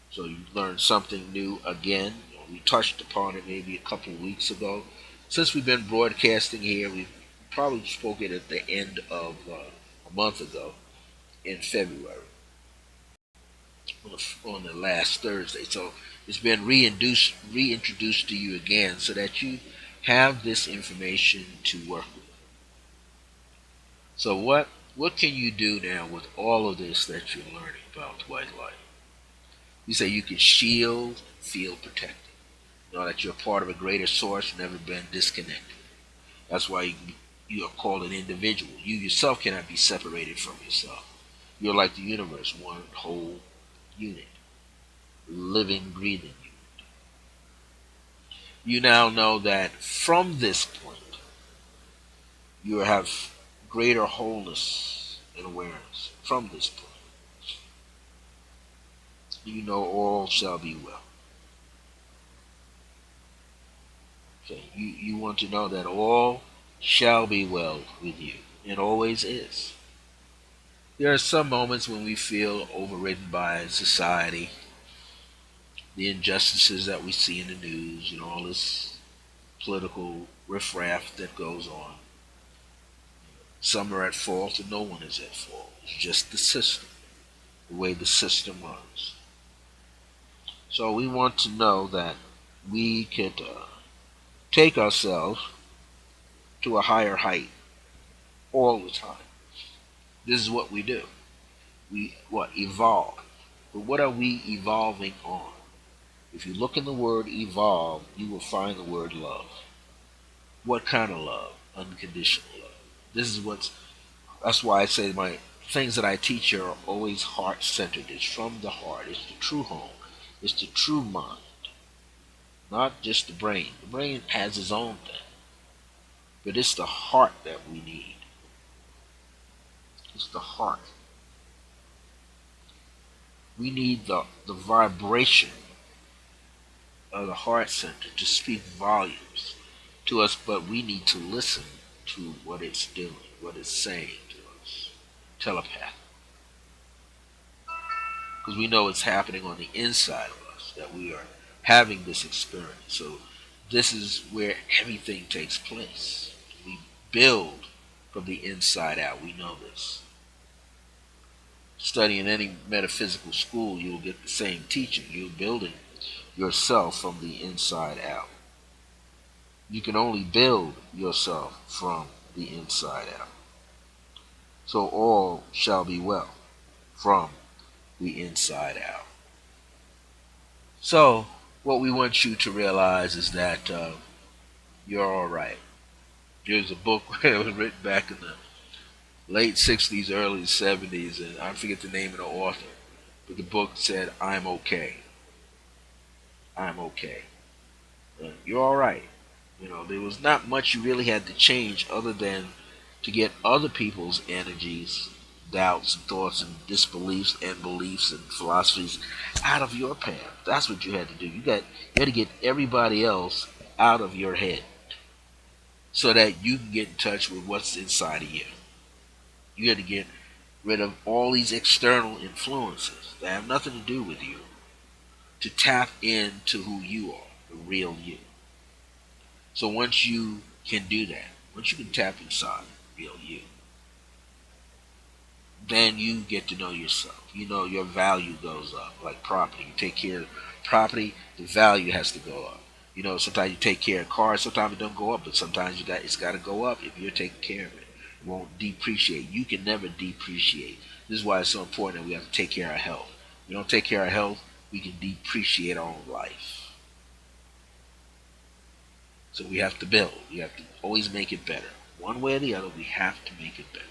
A: So you learned something new again. We touched upon it maybe a couple of weeks ago. Since we've been broadcasting here, we've probably spoken at the end of a month ago in February on the last Thursday. So it's been reintroduced to you again so that you have this information to work with. So what can you do now with all of this that you're learning about white light? You say you can shield, feel protected. Know that you're part of a greater source, never been disconnected. That's why you are called an individual. You yourself cannot be separated from yourself. You're like the universe, one whole unit, living, breathing unit. You now know that from this point, you have greater wholeness and awareness. From this point, you know all shall be well. Okay, you want to know that all shall be well with you, and always is. There are some moments when we feel overridden by society, the injustices that we see in the news, all this political riffraff that goes on. Some are at fault, and no one is at fault. It's just the system, the way the system runs. So we want to know that we could take ourselves to a higher height all the time. This is what we do. We what evolve. But what are we evolving on? If you look in the word evolve, you will find the word love. What kind of love? Unconditional love. This is what's That's why I say my things that I teach are always heart centered. It's from the heart. It's the true home. It's the true mind. Not just the brain. The brain has its own thing. But it's the heart that we need. It's the heart. We need the vibration of the heart center to speak volumes to us, but we need to listen to what it's doing, what it's saying to us. Telepath. Because we know it's happening on the inside of us, that we are having this experience. So this is where everything takes place. We build from the inside out. We know this. Studying any metaphysical school, you'll get the same teaching. You're building yourself from the inside out. You can only build yourself from the inside out. So all shall be well from the inside out. So what we want you to realize is that you're all right. There's a book that was written back in the late 60s, early 70s, and I forget the name of the author, but the book said, I'm okay. I'm okay. You're all right. There was not much you really had to change other than to get other people's energies, doubts, and thoughts, and disbeliefs, and beliefs, and philosophies out of your path. That's what you had to do. You had to get everybody else out of your head so that you can get in touch with what's inside of you. You had to get rid of all these external influences that have nothing to do with you to tap into who you are, the real you. So once you can do that, once you can tap inside the real you, then you get to know yourself. Your value goes up. Like property, you take care of property, the value has to go up. Sometimes you take care of cars, sometimes it don't go up, but sometimes it's got to go up if you're taking care of it. It won't depreciate. You can never depreciate. This is why it's so important that we have to take care of our health. If we don't take care of our health, we can depreciate our own life. So we have to build. We have to always make it better. One way or the other, we have to make it better.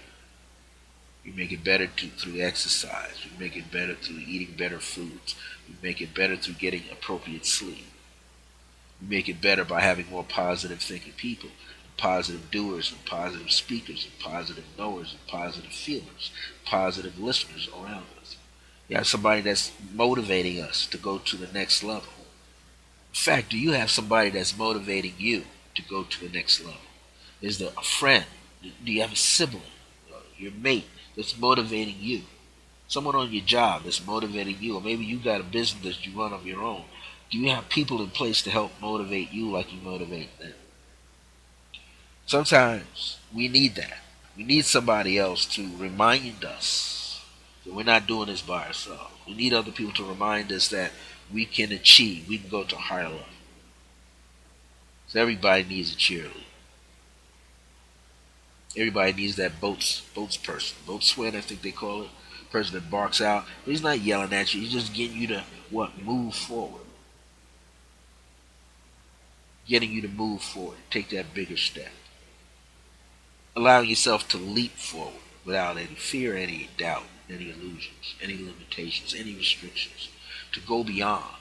A: We make it better through exercise. We make it better through eating better foods. We make it better through getting appropriate sleep. We make it better by having more positive thinking people, and positive doers, and positive speakers, and positive knowers, and positive feelers, positive listeners around us. You have somebody that's motivating us to go to the next level. In fact, do you have somebody that's motivating you to go to the next level? Is there a friend? Do you have a sibling, your mate that's motivating you? Someone on your job that's motivating you, or maybe you got a business that you run of your own. Do you have people in place to help motivate you like you motivate them? Sometimes we need that. We need somebody else to remind us that we're not doing this by ourselves. We need other people to remind us that we can achieve, we can go to a higher level. So everybody needs a cheerleader. Everybody needs that boats person, boatswain, I think they call it. Person that barks out. He's not yelling at you. He's just getting you to move forward. Getting you to move forward, take that bigger step. Allowing yourself to leap forward without any fear, any doubt, any illusions, any limitations, any restrictions. To go beyond.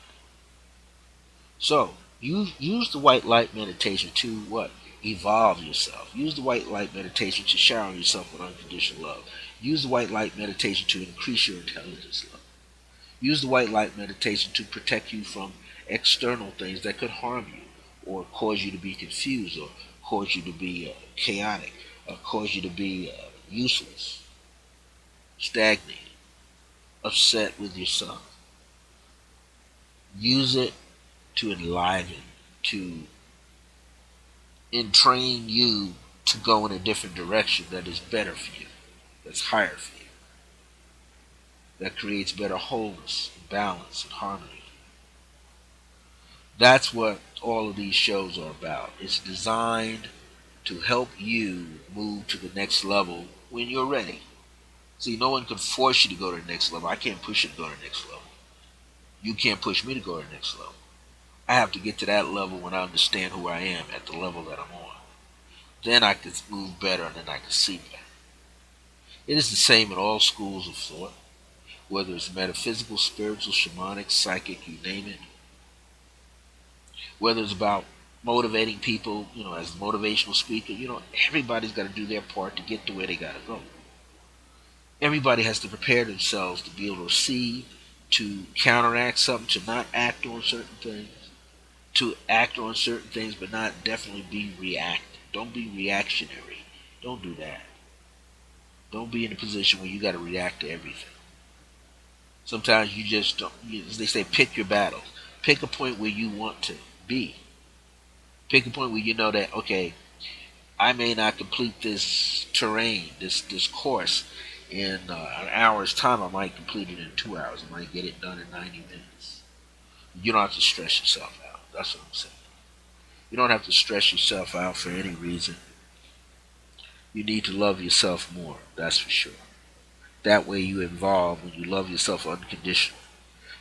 A: So, use the white light meditation to evolve yourself. Use the white light meditation to shower yourself with unconditional love. Use the white light meditation to increase your intelligence level. Use the white light meditation to protect you from external things that could harm you or cause you to be confused or cause you to be chaotic or cause you to be useless, stagnated, upset with yourself. Use it to enliven, to entrain you to go in a different direction that is better for you, that's higher for you, that creates better wholeness, balance, and harmony. That's what all of these shows are about. It's designed to help you move to the next level when you're ready. See, no one can force you to go to the next level. I can't push you to go to the next level. You can't push me to go to the next level. I have to get to that level when I understand who I am at the level that I'm on. Then I can move better and then I can see better. It is the same in all schools of thought, whether it's metaphysical, spiritual, shamanic, psychic, you name it. Whether it's about motivating people, as a motivational speaker, everybody's got to do their part to get to where they got to go. Everybody has to prepare themselves to be able to receive, to counteract something, to not act on certain things, to act on certain things, but not definitely be reactive. Don't be reactionary. Don't do that. Don't be in a position where you got to react to everything. Sometimes you just don't. As they say, pick your battles. Pick a point where you want to be. Pick a point where you know that, okay, I may not complete this terrain, this course in an hour's time. I might complete it in 2 hours. I might get it done in 90 minutes. You don't have to stress yourself out. That's what I'm saying. You don't have to stress yourself out for any reason. You need to love yourself more. That's for sure. That way you evolve when you love yourself unconditionally.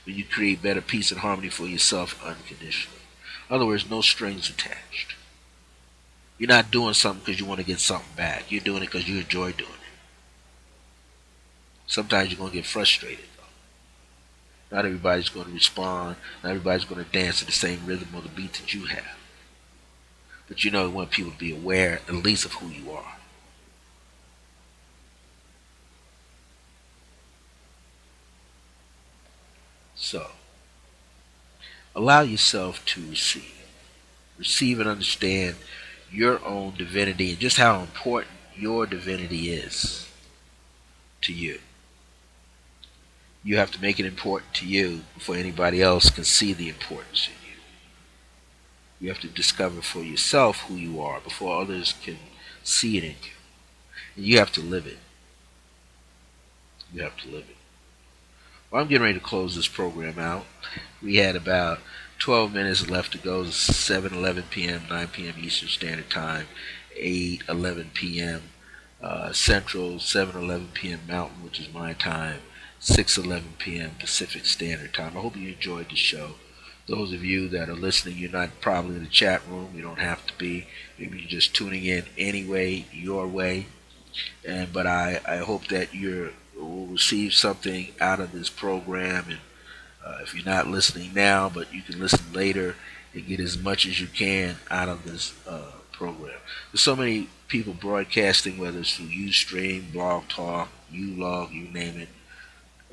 A: When you create better peace and harmony for yourself unconditionally. In other words, no strings attached. You're not doing something because you want to get something back. You're doing it because you enjoy doing it. Sometimes you're going to get frustrated, though. Not everybody's going to respond. Not everybody's going to dance to the same rhythm or the beat that you have. But you want people to be aware, at least, of who you are. So, allow yourself to receive. Receive and understand your own divinity and just how important your divinity is to you. You have to make it important to you before anybody else can see the importance in you. You have to discover for yourself who you are before others can see it in you. And you have to live it. You have to live it. Well, I'm getting ready to close this program out. We had about 12 minutes left to go. 7:11 p.m., 9 p.m. Eastern Standard Time, 8:11 p.m. Central, 7:11 p.m. Mountain, which is my time, 6:11 p.m. Pacific Standard Time. I hope you enjoyed the show. Those of you that are listening, you're not probably in the chat room. You don't have to be. Maybe you're just tuning in anyway, your way. But I hope that you will receive something out of this program. And if you're not listening now, but you can listen later and get as much as you can out of this program. There's so many people broadcasting, whether it's through Ustream, Blog Talk, Ulog, you name it.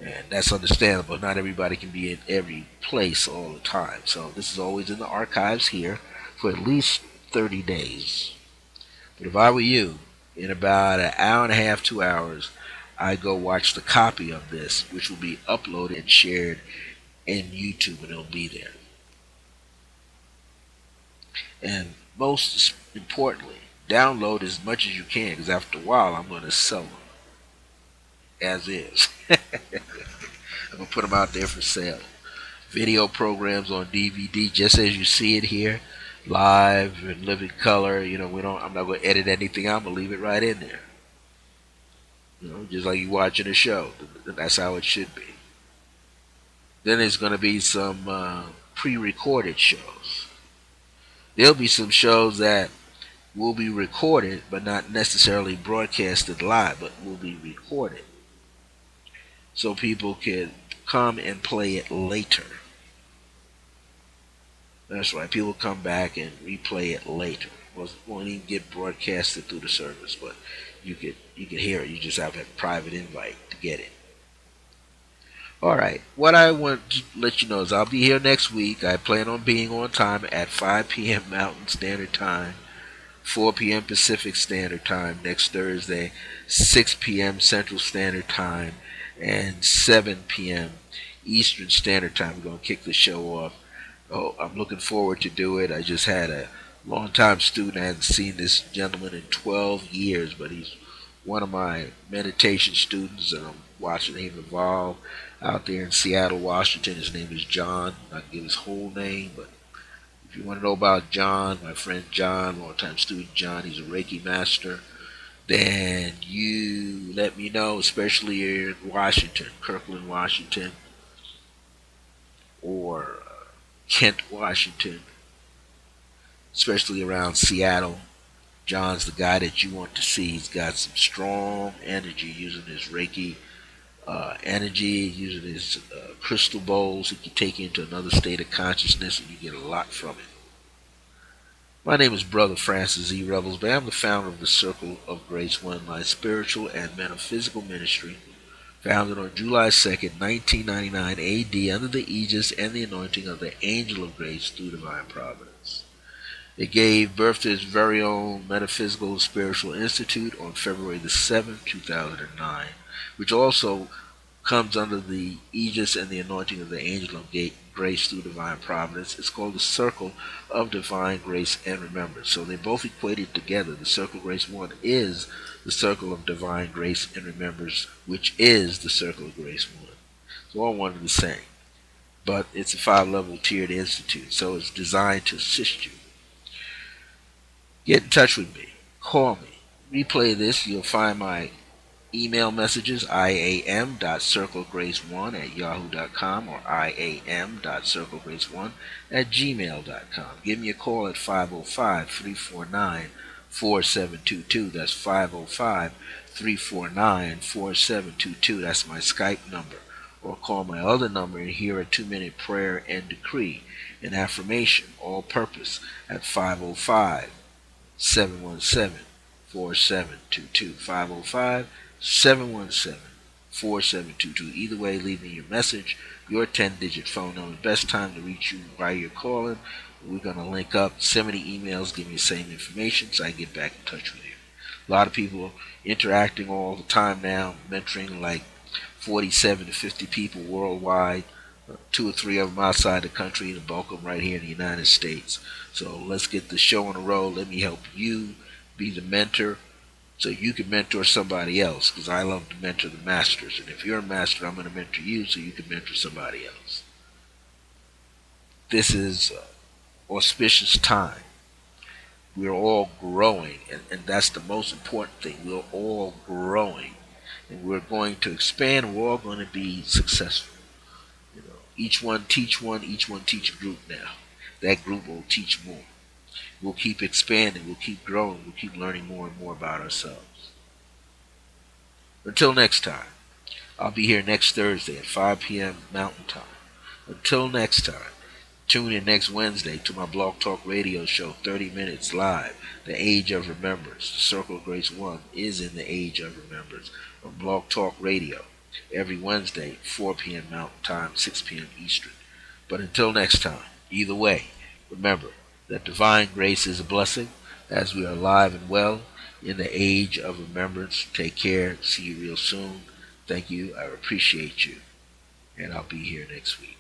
A: And that's understandable. Not everybody can be in every place all the time. So this is always in the archives here for at least 30 days. But if I were you, in about an hour and a half, 2 hours, I'd go watch the copy of this, which will be uploaded and shared in YouTube, and it'll be there. And most importantly, download as much as you can, because after a while, I'm going to sell them as is. I'm going to put them out there for sale. Video programs on DVD, just as you see it here, live and living color. I'm not going to edit anything out. I'm going to leave it right in there. Just like you watching a show. That's how it should be. Then there's going to be some pre-recorded shows. There'll be some shows that will be recorded, but not necessarily broadcasted live, but will be recorded. So people can come and play it later. That's right. People come back and replay it later. Won't even get broadcasted through the service, but you could hear it. You just have a private invite to get it. All right. What I want to let you know is I'll be here next week. I plan on being on time at 5 p.m. Mountain Standard Time, 4 p.m. Pacific Standard Time next Thursday, 6 p.m. Central Standard Time, and 7 p.m. Eastern Standard Time. We're going to kick the show off. Oh, I'm looking forward to do it. I just had a long-time student. I hadn't seen this gentleman in 12 years, but he's one of my meditation students, and I'm watching him evolve out there in Seattle, Washington. His name is John. I can give his whole name, but If you want to know about John, my friend John, long-time student John, he's a Reiki master, then you let me know, especially here in Washington, Kirkland, Washington, or Kent, Washington, especially around Seattle. John's the guy that you want to see. He's got some strong energy using his Reiki energy, using his crystal bowls. He can take you into another state of consciousness, and you get a lot from it. My name is Brother Francis E. Revels-Bey. I'm the founder of the Circle of Grace One, my spiritual and metaphysical ministry, founded on July 2nd, 1999 AD, under the aegis and the anointing of the Angel of Grace through divine providence. It gave birth to its very own Metaphysical Spiritual Institute on February the 7th, 2009, which also comes under the aegis and the anointing of the Angel of Grace through divine providence. It's called the Circle of Divine Grace and Remembrance. So they both equated together. The Circle of Grace 1 is the Circle of Divine Grace and Remembrance, which is the Circle of Grace 1. It's all one and the same. But it's a 5-level tiered institute, so it's designed to assist you. Get in touch with me. Call me. Replay this. You'll find my email messages, iam.circlegrace1@yahoo.com or iam.circlegrace1@gmail.com. Give me a call at 505-349-4722. That's 505-349-4722. That's my Skype number. Or call my other number and hear a 2-minute prayer and decree, an affirmation, all purpose, at 505-717-4722. 505-717-4722. Either way, leave me your message, your 10-digit phone number. Best time to reach you while you're calling. We're going to link up. Send me the emails, give me the same information so I can get back in touch with you. A lot of people interacting all the time now, mentoring like 47 to 50 people worldwide. 2 or 3 of them outside the country, and the bulk of them right here in the United States. So let's get the show on the road. Let me help you be the mentor so you can mentor somebody else, because I love to mentor the masters. And if you're a master, I'm going to mentor you so you can mentor somebody else. This is auspicious time. We're all growing, and that's the most important thing. We're all growing, and we're going to expand, and we're all going to be successful. Each one teach one, each one teach a group now. That group will teach more. We'll keep expanding, we'll keep growing, we'll keep learning more and more about ourselves. Until next time, I'll be here next Thursday at 5 p.m. Mountain Time. Until next time, tune in next Wednesday to my Blog Talk Radio show, 30 Minutes Live, The Age of Remembrance. The Circle of Grace 1 is in the Age of Remembrance on Blog Talk Radio. Every Wednesday, 4 p.m. Mountain Time, 6 p.m. Eastern. But until next time, either way, remember that divine grace is a blessing as we are alive and well in the age of remembrance. Take care. See you real soon. Thank you. I appreciate you. And I'll be here next week.